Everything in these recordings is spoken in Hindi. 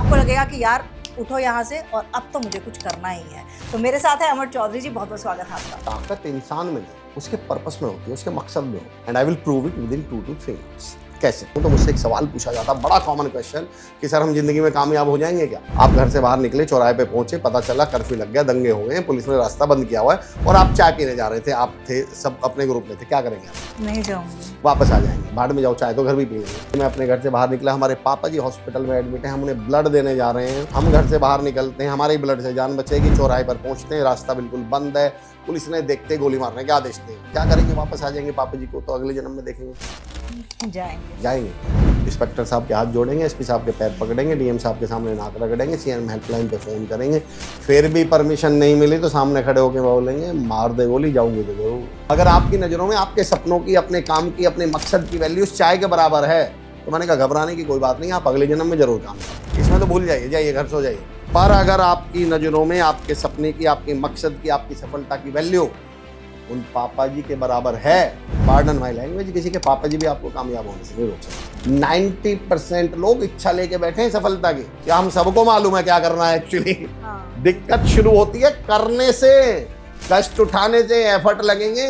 आपको लगेगा कि यार उठो यहाँ से और अब तो मुझे कुछ करना ही है। तो मेरे साथ है अमर चौधरी जी, बहुत बहुत स्वागत है आपका। ताकत इंसान में नहीं, उसके पर्पस में होती है, उसके मकसद में हो। And I will prove it with in 2 to 3 months। कैसे? तो मुझसे एक सवाल पूछा जाता, बड़ा कॉमन क्वेश्चन, कि सर हम जिंदगी में कामयाब हो जाएंगे क्या? आप घर से बाहर निकले, चौराहे पे पहुंचे, पता चला कर्फ्यू लग गया, दंगे हो गए, पुलिस ने रास्ता बंद किया हुआ है और आप चाय पीने जा रहे थे, आप थे सब अपने ग्रुप में थे, क्या करेंगे आप? नहीं जाऊंगी, वापस आ जाएंगे, भाड़ में जाओ, चाय तो घर भी पी लेंगे। मैं अपने घर से बाहर निकला, हमारे पापा जी हॉस्पिटल में एडमिट हैं, हम उन्हें ब्लड देने जा रहे हैं। हम घर से बाहर निकलते हैं, हमारे ब्लड से जान बचेगी, चौराहे पर पहुंचते हैं, रास्ता बिल्कुल बंद है, पुलिस ने देखते गोली मारने के आदेश दिए, क्या करेंगे? वापस आ जाएंगे, पापा जी को तो अगले जन्म में देखेंगे। जाएंगे इंस्पेक्टर साहब के हाथ जोड़ेंगे, एसपी साहब के पैर पकड़ेंगे, डीएम साहब के सामने नाक रगड़ेंगे, सीएम हेल्पलाइन पे फोन करेंगे, फिर भी परमिशन नहीं मिली तो सामने खड़े होकर बोलेंगे मार दे गोली, जाऊंगी तो जरूर। अगर आपकी नज़रों में आपके सपनों की, अपने काम की, अपने मकसद की वैल्यू चाय के बराबर है तो मैंने कहा घबराने की कोई बात नहीं, आप अगले जन्म में जरूर काम करें, इसमें तो भूल जाइए, जाइए घर सो जाइए। पर अगर आपकी नज़रों में आपके सपने की, आपके मकसद की, आपकी सफलता की वैल्यू उन पापा जी के बराबर है, पार्डन माई लैंग्वेज, किसी के पापा जी भी आपको कामयाब होने से नहीं रोक सकते। 90% लोग इच्छा लेके बैठे हैं सफलता की, क्या हम सबको मालूम है क्या करना है एक्चुअली। दिक्कत शुरू होती है करने से, कष्ट उठाने से, एफर्ट लगेंगे,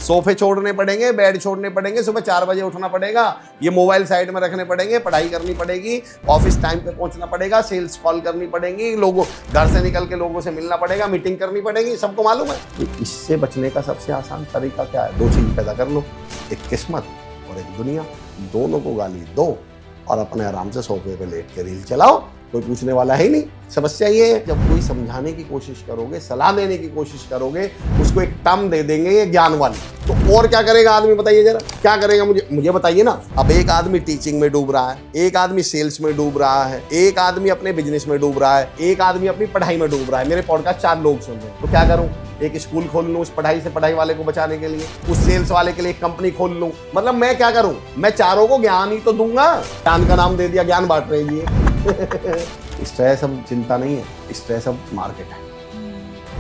सोफे छोड़ने पड़ेंगे, बेड छोड़ने पड़ेंगे, सुबह 4 बजे उठना पड़ेगा, ये मोबाइल साइड में रखने पड़ेंगे, पढ़ाई करनी पड़ेगी, ऑफिस टाइम पे पहुंचना पड़ेगा, सेल्स कॉल करनी पड़ेगी, लोगों घर से निकल के लोगों से मिलना पड़ेगा, मीटिंग करनी पड़ेगी, सबको मालूम है। तो इससे बचने का सबसे आसान तरीका क्या है? 2 चीज पैदा कर लो, एक किस्मत और एक दुनिया, दोनों को गाली दो और अपने आराम से सोफे पे लेट के रील चलाओ, कोई पूछने वाला है ही नहीं। समस्या ये है, जब कोई समझाने की कोशिश करोगे, सलाह देने की कोशिश करोगे, उसको एक टर्म दे देंगे ये ज्ञान वाली, तो और क्या करेगा आदमी? बताइए जरा, क्या करेगा? मुझे बताइए ना। अब एक आदमी टीचिंग में डूब रहा है, एक आदमी सेल्स में डूब रहा है, एक आदमी अपने बिजनेस में डूब रहा है, एक आदमी अपनी पढ़ाई में डूब रहा है। मेरे पॉडकास्ट 4 लोग सुन रहे हैं, तो क्या करूं? एक स्कूल खोल लूं उस पढ़ाई से, पढ़ाई वाले को बचाने के लिए, उस सेल्स वाले के लिए एक कंपनी खोल लूं। मतलब मैं क्या करूं? मैं चारों को ज्ञान ही तो दूंगा। ज्ञान का नाम दे दिया, ज्ञान बांट रहे जी। स्ट्रेस अब चिंता नहीं है, स्ट्रेस अब मार्केट है।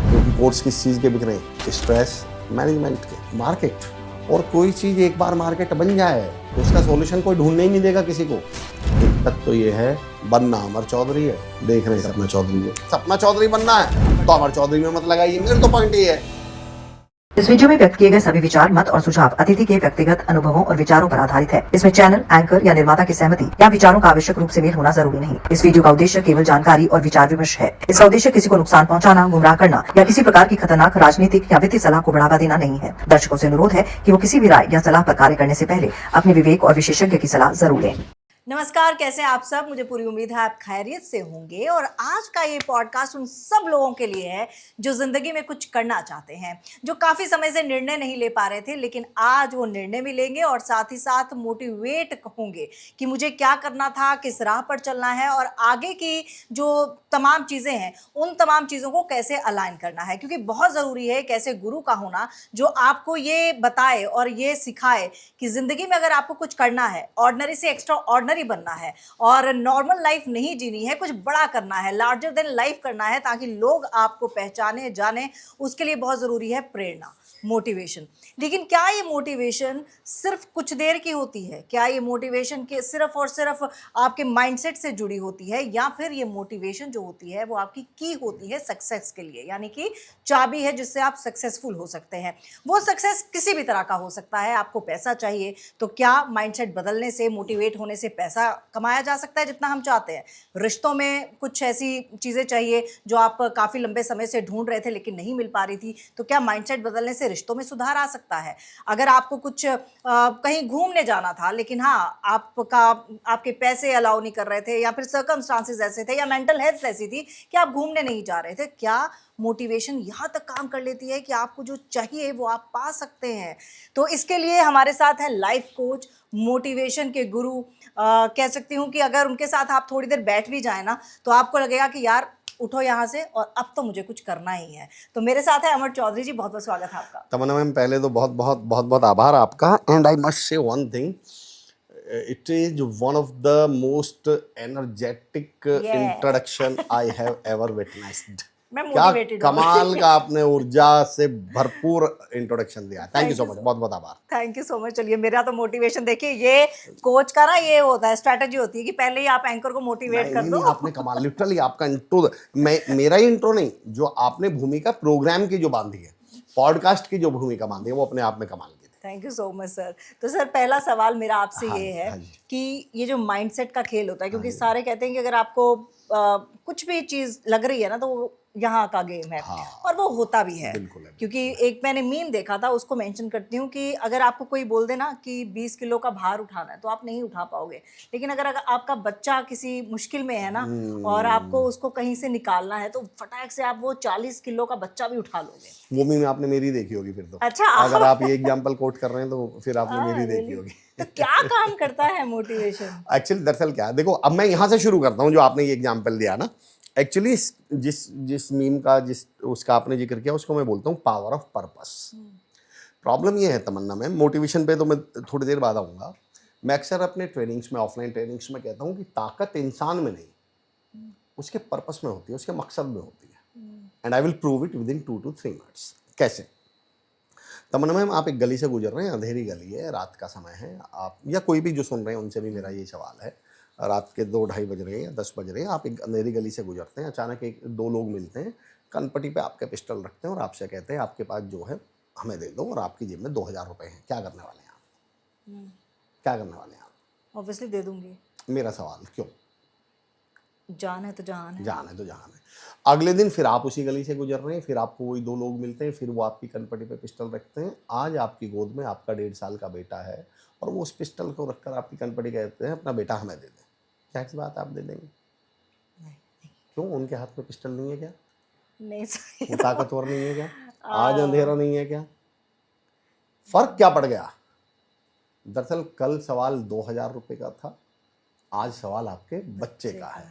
क्योंकि कोर्स किस चीज के बिक रहे हैं? स्ट्रेस मैनेजमेंट के। मार्केट, और कोई चीज एक बार मार्केट बन जाए तो उसका सॉल्यूशन कोई ढूंढने ही नहीं देगा किसी को। दिक्कत तो ये है, बनना अमर चौधरी है, देख रहे हैं सपना चौधरी है। सपना चौधरी बनना है तो अमर चौधरी में मत लगाइए, मेरा तो पॉइंट ये है। इस वीडियो में व्यक्त किए गए सभी विचार, मत और सुझाव अतिथि के व्यक्तिगत अनुभवों और विचारों पर आधारित है। इसमें चैनल, एंकर या निर्माता की सहमति या विचारों का आवश्यक रूप से मेल होना जरूरी नहीं। इस वीडियो का उद्देश्य केवल जानकारी और विचार विमर्श है। इसका उद्देश्य किसी को नुकसान पहुंचाना, गुमराह करना या किसी प्रकार की खतरनाक राजनीतिक या वित्तीय सलाह को बढ़ावा देना नहीं है। दर्शकों से अनुरोध है कि वो किसी भी राय या सलाह पर कार्य करने से पहले अपने विवेक और विशेषज्ञ की सलाह जरूर लें। नमस्कार, कैसे हैं आप सब? मुझे पूरी उम्मीद है आप खैरियत से होंगे। और आज का ये पॉडकास्ट उन सब लोगों के लिए है जो जिंदगी में कुछ करना चाहते हैं, जो काफ़ी समय से निर्णय नहीं ले पा रहे थे, लेकिन आज वो निर्णय भी लेंगे और साथ ही साथ मोटिवेट होंगे कि मुझे क्या करना था, किस राह पर चलना है और आगे की जो तमाम चीज़ें हैं उन तमाम चीज़ों को कैसे अलाइन करना है। क्योंकि बहुत ज़रूरी है एक ऐसे गुरु का होना जो आपको ये बताए और ये सिखाए कि ज़िंदगी में अगर आपको कुछ करना है, ऑर्डिनरी से एक्स्ट्रा ऑर्डिनरी बनना है और नॉर्मल लाइफ नहीं जीनी है, कुछ बड़ा करना है, लार्जर देन लाइफ करना है, ताकि लोग आपको पहचाने, जाने, उसके लिए बहुत ज़रूरी है प्रेरणा, मोटिवेशन। लेकिन क्या ये मोटिवेशन सिर्फ कुछ देर की होती है? क्या ये मोटिवेशन के सिर्फ और सिर्फ आपके माइंडसेट से जुड़ी होती है, या फिर ये मोटिवेशन जो होती है वो आपकी की होती है सक्सेस के लिए, यानी कि चाबी है जिससे आप सक्सेसफुल हो सकते हैं। वो सक्सेस किसी भी तरह का हो सकता है। आपको पैसा चाहिए तो क्या माइंडसेट बदलने से, मोटिवेट होने से पैसा कमाया जा सकता है जितना हम चाहते हैं? रिश्तों में कुछ ऐसी चीज़ें चाहिए जो आप काफ़ी लंबे समय से ढूंढ रहे थे लेकिन नहीं मिल पा रही थी, तो क्या माइंडसेट बदलने से रिश्तों में सुधार आ सकता है? अगर आपको कुछ कहीं घूमने जाना था लेकिन हाँ आपके पैसे अलाउ नहीं कर रहे थे, या फिर सर्कमस्टांसेस ऐसे थे, या मेंटल हेल्थ ऐसी थी कि आप घूमने नहीं जा रहे थे, क्या मोटिवेशन यहाँ तक काम कर लेती है कि आपको जो चाहिए वो आप पा सकते हैं? तो इसके लिए हमारे साथ है लाइफ कोच, मोटिवेशन के गुरु। कह सकती हूँ कि अगर उनके साथ आप थोड़ी देर बैठ भी जाए ना तो आपको लगेगा कि यार उठो यहाँ से और अब तो मुझे कुछ करना ही है। तो मेरे साथ है अमर चौधरी जी, बहुत बहुत स्वागत है आपका। तमन्ना मैम, पहले तो बहुत बहुत बहुत बहुत आभार आपका। And I must say one thing, it is one of the most energetic introduction I have ever witnessed. मैं क्या मोटिवेटेड कमाल का आपने ऊर्जा से भरपूर इंट्रोडक्शन दिया। थैंक यू सो मच, बहुत बहुत आभार। Thank you so much. चलिए, मेरा तो मोटिवेशन देखिए, ये कोच का ना ये होता है, स्ट्रैटेजी होती है कि पहले ही आप एंकर को मोटिवेट नहीं कर नहीं दो। नहीं, आपने कमाल, लिटरली आपका इंट्रो, मैं मेरा ही इंट्रो नहीं, जो आपने भूमिका प्रोग्राम की जो बांधी है, पॉडकास्ट की जो भूमिका बांधी है, वो अपने आप में कमाल की थी। Thank you so much sir. तो सर, पहला सवाल मेरा आपसे हाँ ये जी, है हाँ जी। कि ये जो माइंडसेट का खेल होता है, क्योंकि हाँ जी। सारे कहते हैं कि अगर आपको कुछ भी चीज़ लग रही है ना, तो वो यहाँ का गेम है। हाँ, और वो होता भी है। बिल्कुल है, क्योंकि एक मैंने मीम देखा था, उसको मेंशन करती हूँ कि अगर आपको कोई बोल दे ना कि 20 किलो का भार उठाना है, तो आप नहीं उठा पाओगे। लेकिन अगर आपका बच्चा किसी मुश्किल में है ना, और आपको उसको कहीं से निकालना है, तो फटाक से आप वो 40 किलो का बच्चा भी उठा लोगे। वो मीम आपने मेरी देखी होगी फिर तो। अच्छा। अगर आप ये एग्जांपल कोट कर रहे हैं तो फिर आपने मेरी देखी really? होगी। तो क्या काम करता है मोटिवेशन? एक्चुअली दरअसल क्या है, देखो अब मैं यहाँ से शुरू करता हूँ, जो आपने ये एग्जांपल दिया ना, एक्चुअली जिस जिस मीम का जिस उसका आपने जिक्र किया, उसको मैं बोलता हूँ पावर ऑफ पर्पस। प्रॉब्लम ये है तमन्ना मैम, मोटिवेशन पे तो मैं थोड़ी देर बाद आऊँगा। मैं अक्सर अपने ट्रेनिंग्स में, ऑफलाइन ट्रेनिंग्स में कहता हूँ कि ताकत इंसान में नहीं, उसके पर्पस में होती है, उसके मकसद में होती है। And I will prove it with in 2 to 3 minutes. कैसे? तमन्ना मैम, आप एक गली से गुजर रहे हैं, अंधेरी गली है, रात का समय है, आप या कोई भी जो सुन रहे हैं उनसे भी मेरा ये सवाल है, रात के 2-2:30 बज रहे हैं या 10 बज रहे हैं, आप एक अंधेरी गली से गुजरते हैं, अचानक एक 2 लोग मिलते हैं, कनपटी पे आपके पिस्टल रखते हैं और आपसे कहते हैं आपके पास जो है हमें दे दो, और आपकी जेब में 2000 रुपये हैं, क्या करने वाले हैं आप? क्या करने वाले हैं आप? ऑब्वियसली दे दूंगी। मेरा सवाल, क्यों? जान है तो जान है। जान है तो जान है। अगले दिन फिर आप उसी गली से गुजर रहे हैं, फिर आपको वही 2 लोग मिलते हैं, फिर वो आपकी कनपटी पे पिस्टल रखते हैं। आज आपकी गोद में आपका 1.5 साल का बेटा है, और वो उस पिस्टल को रखकर आपकी कनपटी कहते हैं अपना बेटा हमें दे दें। क्या ऐसी बात आप दे देंगे? नहीं, क्यों? उनके हाथ में पिस्टल नहीं है क्या? नहीं सही। वो ताकतवर नहीं है क्या? आज अंधेरा नहीं है क्या? फर्क क्या पड़ गया? दरअसल कल सवाल 2000 रुपये का था, आज सवाल आपके बच्चे का है।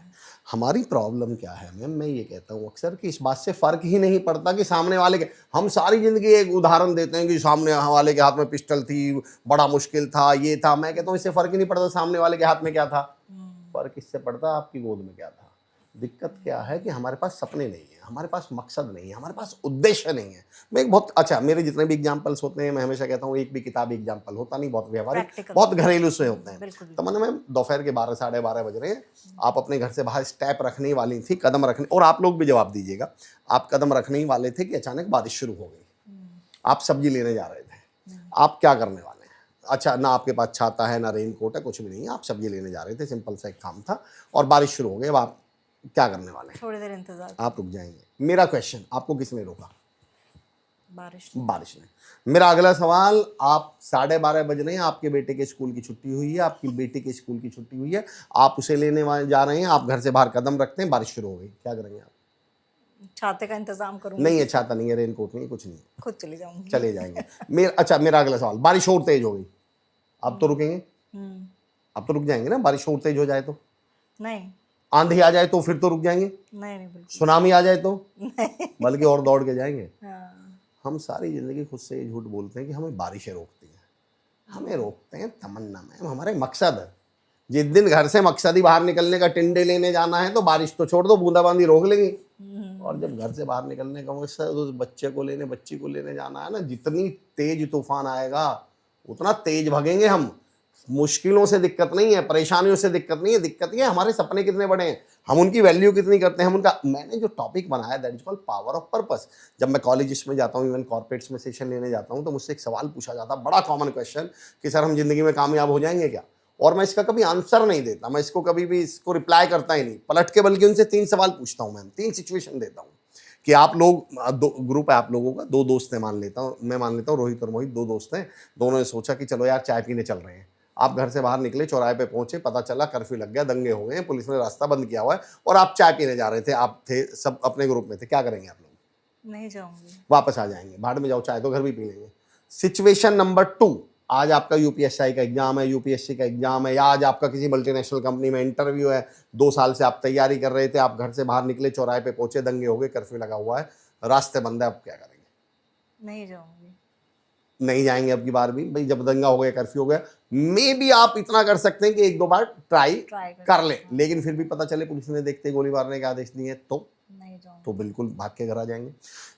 हमारी प्रॉब्लम क्या है मैम, मैं ये कहता हूँ अक्सर कि इस बात से फर्क ही नहीं पड़ता कि सामने वाले के, हम सारी जिंदगी एक उदाहरण देते हैं कि सामने वाले के हाथ में पिस्टल थी, बड़ा मुश्किल था, ये था। मैं कहता हूँ इससे फर्क ही नहीं पड़ता सामने वाले के हाथ में क्या था, फर्क इससे पड़ता आपकी गोद में क्या था। दिक्कत क्या है कि हमारे पास सपने नहीं है, हमारे पास मकसद नहीं है, हमारे पास उद्देश्य नहीं है। मैं एक बहुत अच्छा, मेरे जितने भी एग्जाम्पल्स होते हैं, मैं हमेशा कहता हूँ एक भी किताबी एग्जाम्पल होता नहीं, बहुत व्यवहारिक, Practical। बहुत घरेलू से होते हैं। बिल्कुल। तो मैंने दोपहर के 12 साढ़े 12 बज रहे हैं, आप अपने घर से बाहर स्टेप रखने वाली थी, कदम रखने, और आप लोग भी जवाब दीजिएगा, आप कदम रखने ही वाले थे कि अचानक बारिश शुरू हो गई। आप सब्जी लेने जा रहे थे, आप क्या करने वाले हैं? अच्छा, ना आपके पास छाता है, ना रेन कोट है, कुछ भी नहीं है, आप सब्जी लेने जा रहे थे, सिंपल सा एक काम था, और बारिश शुरू हो गई। अब आप क्या करने वाले हैं? थोड़ी देर इंतजार। आप रुक जाएंगे। मेरा क्वेश्चन, आपको किसने रोका? बारिश। बारिश ने। मेरा अगला सवाल, आप 12:30 बज रहे हैं, आपके बेटे के स्कूल की छुट्टी हुई है, आपकी बेटी के स्कूल की छुट्टी हुई है, आप उसे लेने जा रहे हैं, आप घर से बाहर कदम रखते हैं, बारिश शुरू हो गई, क्या करेंगे आप? छाते का इंतजाम करूंगी। नहीं है, छाता नहीं है, रेन कोट नहीं है, कुछ नहीं है, खुद चली जाऊंगी। चले जाएंगे। मेरा अगला सवाल, बारिश और तेज हो गई, अब तो रुकेंगे? अब तो रुक जाएंगे ना, बारिश और तेज हो जाए तो? नहीं आंधी आ जाए तो फिर तो रुक जाएंगे? नहीं नहीं बिल्कुल सुनामी आ जाए तो? नहीं। बल्कि और दौड़ के जाएंगे। हाँ। हम सारी जिंदगी खुद से ये झूठ बोलते हैं कि हमें बारिशें रोकती हैं, हमें रोकते हैं तमन्ना मैम, हमारे मकसद है। जिस दिन घर से मकसद ही बाहर निकलने का, टिंडे लेने जाना है, तो बारिश तो छोड़ दो, बूंदाबांदी रोक लेंगी। और जब घर से बाहर निकलने का मकसद, तो बच्चे को लेने, बच्ची को लेने जाना है ना, जितनी तेज तूफान आएगा उतना तेज भगेंगे हम। मुश्किलों से दिक्कत नहीं है, परेशानियों से दिक्कत नहीं है, दिक्कत ये है हमारे सपने कितने बड़े हैं, हम उनकी वैल्यू कितनी करते हैं, हम उनका, मैंने जो टॉपिक बनाया that is called power of purpose. जब मैं कॉलेजेस में जाता हूँ, इवन कॉर्पोरेट्स में सेशन लेने जाता हूँ, तो मुझसे एक सवाल पूछा जाता, बड़ा कॉमन क्वेश्चन, कि सर हम जिंदगी में कामयाब हो जाएंगे क्या? और मैं इसका कभी आंसर नहीं देता, मैं इसको कभी भी इसको रिप्लाई करता ही नहीं, पलट के, बल्कि उनसे 3 सवाल पूछता हूँ, मैम 3 सिचुएशन देता हूँ कि आप लोग, ग्रुप है आप लोगों का, 2 दोस्त हैं, मैं मान लेता हूँ रोहित और मोहित 2 दोस्त हैं, दोनों ने सोचा कि चलो यार चाय पीने चल रहे हैं। आप घर से बाहर निकले, चौराहे पे पहुंचे, पता चला कर्फ्यू लग गया, दंगे हो गए, पुलिस ने रास्ता बंद किया हुआ है, और आप चाय पीने जा रहे थे, आप थे सब अपने ग्रुप में थे, क्या करेंगे आप लोग? नहीं जाऊंगी। वापस आ जाएंगे, भाड़ में जाओ, चाय तो घर भी पी लेंगे। सिचुएशन नंबर 2, आज आपका यूपीएससी का एग्जाम है, यूपीएससी का एग्जाम है, या आज आपका किसी मल्टीनेशनल कंपनी में इंटरव्यू है, 2 साल से आप तैयारी कर रहे थे, आप घर से बाहर निकले, चौराहे पे पहुंचे, दंगे हो गए, कर्फ्यू लगा हुआ है, रास्ते बंद है, आप क्या करेंगे? नहीं जाऊंगी। नहीं जाएंगे अब की बार भी भाई, जब दंगा हो गया, कर्फ्यू हो गया, मे बी आप इतना कर सकते हैं कि 1-2 बार ट्राई कर ले, लेकिन फिर भी पता चले पुलिस ने देखते गोली मारने के आदेश दिए तो नहीं जाऊंगी। तो बिल्कुल भाग के घर आ जाएंगे।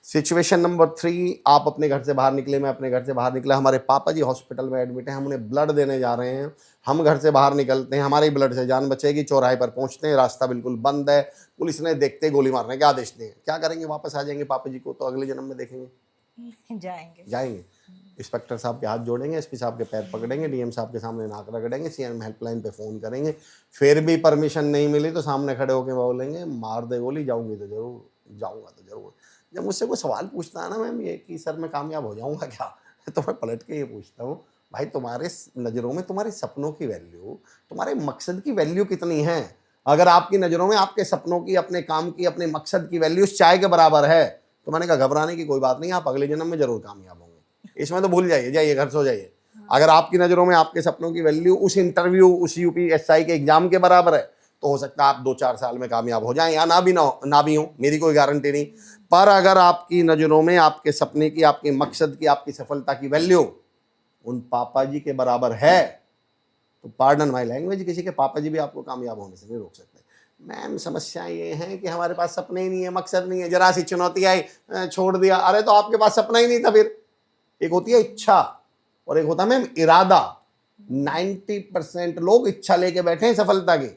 सिचुएशन नंबर 3, आप अपने घर से बाहर निकले, मैं अपने घर से बाहर निकला, हमारे पापा जी हॉस्पिटल में एडमिट हैं, हम उन्हें ब्लड देने जा रहे हैं। हम घर से बाहर निकलते हैं, हमारे ब्लड से जान बचेगी, चौराहे पर पहुंचते हैं, रास्ता बिल्कुल बंद है, पुलिस ने देखते गोली मारने के आदेश दिए। क्या करेंगे? वापस आ जाएंगे पापा जी को तो अगले जन्म में देखेंगे? जाएंगे। इंस्पेक्टर साहब के हाथ जोड़ेंगे, एसपी साहब के पैर पकड़ेंगे, डीएम साहब के सामने नाक रगड़ेंगे, सीएम हेल्पलाइन पे फ़ोन करेंगे। फिर भी परमिशन नहीं मिली तो सामने खड़े होकर बोलेंगे मार दे गोली, जाऊंगी तो जरूर, जाऊंगा तो जरूर। जब मुझसे कोई सवाल पूछता है ना मैम ये कि सर मैं कामयाब हो जाऊंगा क्या, तो मैं पलट के ये पूछता हूँ भाई तुम्हारे नज़रों में तुम्हारे सपनों की वैल्यू, तुम्हारे मकसद की वैल्यू कितनी है? अगर आपकी नज़रों में आपके सपनों की, अपने काम की, अपने मकसद की वैल्यू चाय के बराबर है तो मैंने कहा घबराने की कोई बात नहीं, आप अगले जन्म में जरूर कामयाब होंगे। इसमें तो भूल जाइए, जाइए घर सो जाइए। अगर आपकी नज़रों में आपके सपनों की वैल्यू उस इंटरव्यू, उस यूपीएसआई के एग्जाम के बराबर है तो हो सकता है आप 2-4 साल में कामयाब हो जाएं या ना भी हो, मेरी कोई गारंटी नहीं। पर अगर आपकी नज़रों में आपके सपने की, आपके मकसद की, आपकी सफलता की वैल्यू उन पापा जी के बराबर है तो पार्डन माई लैंग्वेज, किसी के पापा जी भी आपको कामयाब होने से नहीं रोक सकते। मैम समस्या ये है कि हमारे पास सपने ही नहीं है, मकसद नहीं है, जरा सी चुनौती आई छोड़ दिया। अरे तो आपके पास सपना ही नहीं था फिर। एक होती है इच्छा और एक होता है मैम इरादा। 90% लोग इच्छा लेके बैठे हैं सफलता की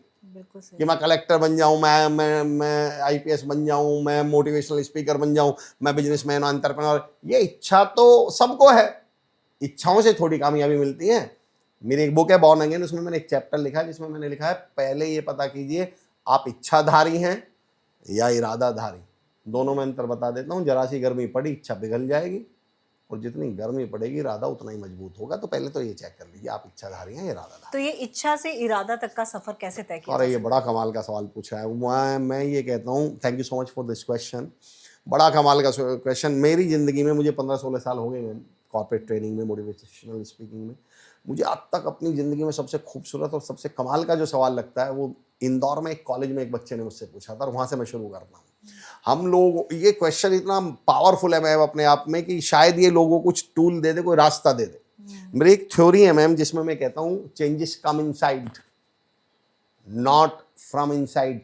कि मैं कलेक्टर बन जाऊं, मैं आईपीएस बन जाऊं, मैं मोटिवेशनल स्पीकर बन जाऊं, मैं बिजनेसमैन, एंटरप्रेन्योर। ये इच्छा तो सबको है, इच्छाओं से थोड़ी कामयाबी मिलती है। मेरी एक बुक है बॉर्न अगेन, उसमें मैंने एक चैप्टर लिखा है जिसमें मैंने लिखा है पहले ये पता कीजिए आप इच्छाधारी हैं या इरादाधारी। दोनों में अंतर बता देता हूँ। जरा सी गर्मी पड़ी इच्छा पिघल जाएगी और जितनी गर्मी पड़ेगी इरादा उतना ही मजबूत होगा। तो पहले तो ये चेक कर लीजिए आप इच्छाधारी हैं या इरादाधारी। तो ये इच्छा से इरादा तक का सफर कैसे तय किया? अरे ये बड़ा कमाल का सवाल पूछा है। मैं ये कहता हूँ, thank you so much for this question. बड़ा कमाल का क्वेश्चन। मेरी ज़िंदगी में मुझे 15-16 साल हो गए मैम कॉर्पोरेट ट्रेनिंग में, मोटिवेशनल स्पीकिंग में। मुझे अब तक अपनी ज़िंदगी में सबसे खूबसूरत और सबसे कमाल का जो सवाल लगता है वो इंदौर में एक कॉलेज में एक बच्चे ने मुझसे पूछा था और वहाँ से मैं शुरू करता हूँ। हम लोग, ये क्वेश्चन इतना पावरफुल है मैम अपने आप में कि शायद ये लोगों को कुछ टूल दे दे, कोई रास्ता दे दे। मेरी एक थ्योरी है मैम जिसमें मैं कहता हूँ changes come inside not from inside.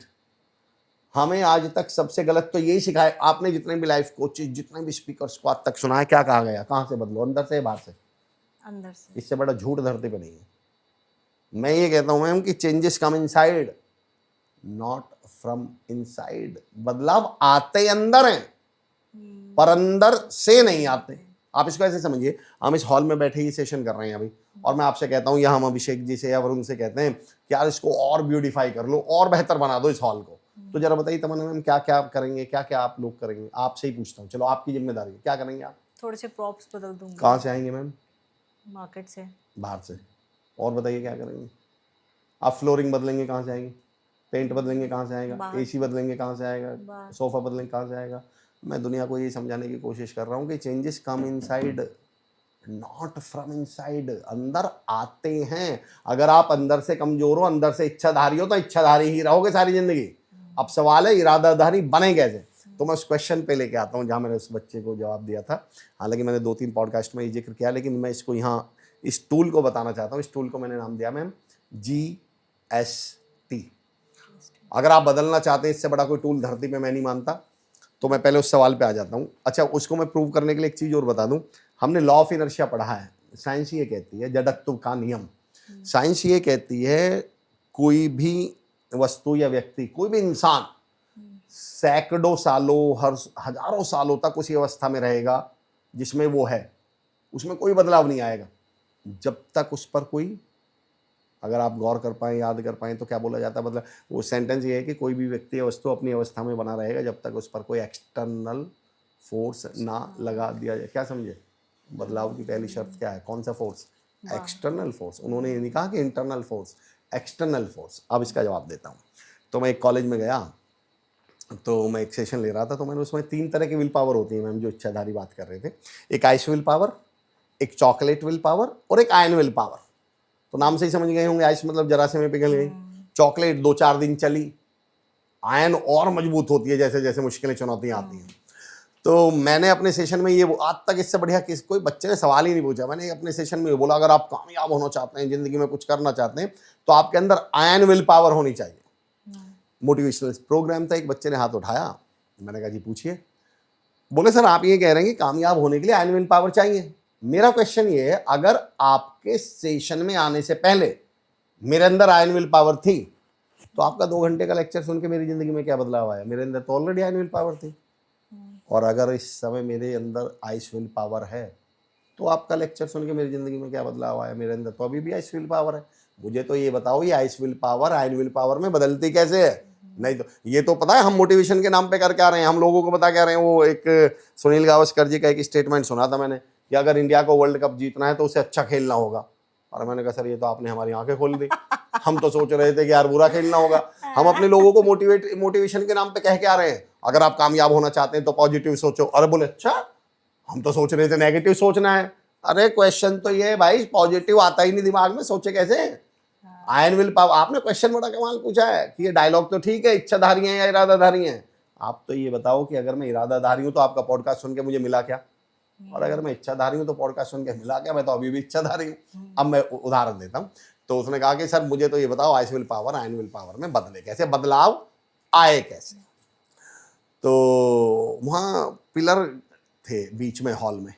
हमें आज तक सबसे गलत तो यही सिखाया, आपने जितने भी लाइफ कोचेज, जितने भी स्पीकर्स को आज तक सुना है, क्या कहा गया? कहाँ से बदलो? अंदर से, बाहर से? अंदर से। इससे बड़ा झूठ धरती पे नहीं है। मैं ये कहता हूँ मैम कि changes come inside not from inside. बदलाव आते अंदर हैं पर अंदर से नहीं आते। आप इसको ऐसे समझिए, हम इस हॉल में बैठे ही सेशन कर रहे हैं अभी और मैं आपसे कहता हूँ या हम अभिषेक जी से या वरुण से कहते हैं कि यार इसको और ब्यूटीफाई कर लो और बेहतर बना दो इस हॉल को। तो जरा बताइए तमन्ना मैम क्या क्या करेंगे, क्या क्या आप लोग करेंगे? आपसे ही पूछता हूँ, चलो आपकी जिम्मेदारी है, क्या करेंगे आप? थोड़े से प्रॉप्स बदल दूंगी। कहाँ से आएंगे मैम? मार्केट से। बाहर से। और बताइए क्या करेंगे आप? फ्लोरिंग बदलेंगे, कहाँ से आएंगे? पेंट बदलेंगे, कहाँ से आएगा? एसी बदलेंगे, कहाँ से आएगा? सोफा बदलेंगे, कहाँ से आएगा? मैं दुनिया को ये समझाने की कोशिश कर रहा हूँ कि changes come inside not from inside. अंदर आते हैं। अगर आप अंदर से कमजोर हो, अंदर से इच्छाधारी हो तो इच्छाधारी ही रहोगे सारी जिंदगी। अब सवाल है इरादाधारी बने कैसे? तो मैं उस क्वेश्चन पे लेके आता हूँ जहाँ मैंने उस बच्चे को जवाब दिया था। हालांकि मैंने 2-3 पॉडकास्ट में ये जिक्र किया, लेकिन मैं इसको यहाँ इस टूल को बताना चाहता हूँ। इस टूल को मैंने नाम दिया मैम GST। अगर आप बदलना चाहते हैं, इससे बड़ा कोई टूल धरती पे मैं नहीं मानता। तो मैं पहले उस सवाल पे आ जाता हूँ। अच्छा, उसको मैं प्रूव करने के लिए एक चीज़ और बता दूँ। हमने लॉ ऑफ इनर्शिया पढ़ा है। साइंस ये कहती है, जड़त्व का नियम। साइंस ये कहती है कोई भी वस्तु या व्यक्ति, कोई भी इंसान सैकड़ों सालों, हजारों सालों तक उसी अवस्था में रहेगा जिसमें वो है, उसमें कोई बदलाव नहीं आएगा जब तक उस पर कोई, अगर आप गौर कर पाएँ, याद कर पाएँ तो क्या बोला जाता है, मतलब वो सेंटेंस ये है कि कोई भी व्यक्ति या वस्तु अपनी अवस्था में बना रहेगा जब तक उस पर कोई एक्सटर्नल फोर्स ना लगा दिया जाए। क्या समझे? बदलाव की पहली शर्त क्या है? कौन सा फोर्स? External force. उन्होंने ये नहीं कहा कि इंटरनल फोर्स, एक्सटर्नल फोर्स। अब इसका जवाब देता हूँ। तो मैं एक कॉलेज में गया, तो मैं एक सेशन ले रहा था, तो मैंने उसमें 3 तरह की विल पावर होती है मैम, जो इच्छाधारी बात कर रहे थे। एक आइस विल पावर, एक चॉकलेट विल पावर और एक आयन विल पावर। तो नाम से ही समझ गए होंगे, आइस मतलब जरा से में पिघल गई, चॉकलेट 2-4 दिन चली, आयन और मजबूत होती है जैसे जैसे मुश्किलें, चुनौतियाँ आती हैं। तो मैंने अपने सेशन में ये, आज तक इससे बढ़िया कोई बच्चे ने सवाल ही नहीं पूछा। मैंने अपने सेशन में बोला अगर आप कामयाब होना चाहते हैं, जिंदगी में कुछ करना चाहते हैं, तो आपके अंदर आयन विल पावर होनी चाहिए। मोटिवेशनल प्रोग्राम था, एक बच्चे ने हाथ उठाया, मैंने कहा जी पूछिए। बोले सर आप ये कह रहे हैं कि कामयाब होने के लिए आयरन विल पावर चाहिए। मेरा क्वेश्चन ये है, अगर आपके सेशन में आने से पहले मेरे अंदर आयरन विल पावर थी तो आपका 2 घंटे का लेक्चर सुन के मेरी जिंदगी में क्या बदलाव आया? मेरे अंदर तो ऑलरेडी आयरन विल पावर थी। और अगर इस समय मेरे अंदर आइस विल पावर है तो आपका लेक्चर सुन के मेरी जिंदगी में क्या बदलाव आया? मेरे अंदर तो अभी भी आइस विल पावर है। मुझे तो ये बताओ, ये ice will power iron will power में बदलती कैसे है? नहीं तो ये तो पता है हम मोटिवेशन के नाम पे करके आ रहे हैं, हम लोगों को बता क्या रहे हैं। वो एक सुनील गावस्कर जी का एक स्टेटमेंट सुना था मैंने कि अगर इंडिया को वर्ल्ड कप जीतना है तो उसे अच्छा खेलना होगा। और मैंने कहा सर ये तो आपने हमारी आंखें खोल दी। हम तो सोच रहे थे कि यार बुरा खेलना होगा। हम अपने लोगों को मोटिवेशन के नाम पे कह के आ रहे हैं अगर आप कामयाब होना चाहते हैं तो पॉजिटिव सोचो। अरे बोले अच्छा, हम तो सोच रहे थे नेगेटिव सोचना है। अरे क्वेश्चन तो ये है भाई, पॉजिटिव आता ही नहीं दिमाग में, सोचे कैसे? Iron will power. आपने क्वेश्चन बड़ा कमाल पूछा है कि ये डायलॉग तो ठीक है, इच्छाधारी हैं या इरादाधारी हैं। आप तो ये बताओ कि अगर मैं इरादाधारी हूं तो आपका पॉडकास्ट सुन के मुझे मिला क्या? और अगर मैं इच्छाधारी हूं तो पॉडकास्ट सुन के मिला क्या? मैं तो अभी भी इच्छाधारी हूं। अब मैं उदाहरण देता हूं। तो उसने कहा कि सर मुझे तो ये बताओ ice will power iron will power में बदले कैसे, बदलाव आए कैसे? तो वहाँ पिलर थे बीच में हॉल में,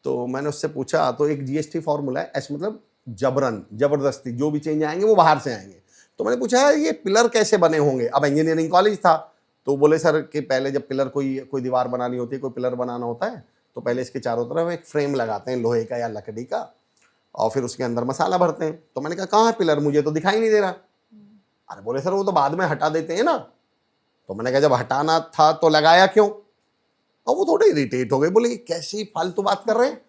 तो मैंने उससे पूछा। तो एक जीएसटी फॉर्मूला है, एस मतलब जबरन, जबरदस्ती, जो भी चेंज आएंगे वो बाहर से आएंगे। तो मैंने पूछा ये पिलर कैसे बने होंगे? अब इंजीनियरिंग कॉलेज था, तो बोले सर कि पहले जब पिलर कोई दीवार बनानी होती है, कोई पिलर बनाना होता है तो पहले इसके चारों तरफ एक फ्रेम लगाते हैं लोहे का या लकड़ी का, और फिर उसके अंदर मसाला भरते हैं। तो मैंने कहा कहाँ है पिलर, मुझे तो दिखाई नहीं दे रहा। अरे बोले सर वो तो बाद में हटा देते हैं ना। तो मैंने कहा जब हटाना था तो लगाया क्यों? और वो थोड़े इरिटेट हो गए, बोले कैसी फालतू बात कर रहे हैं।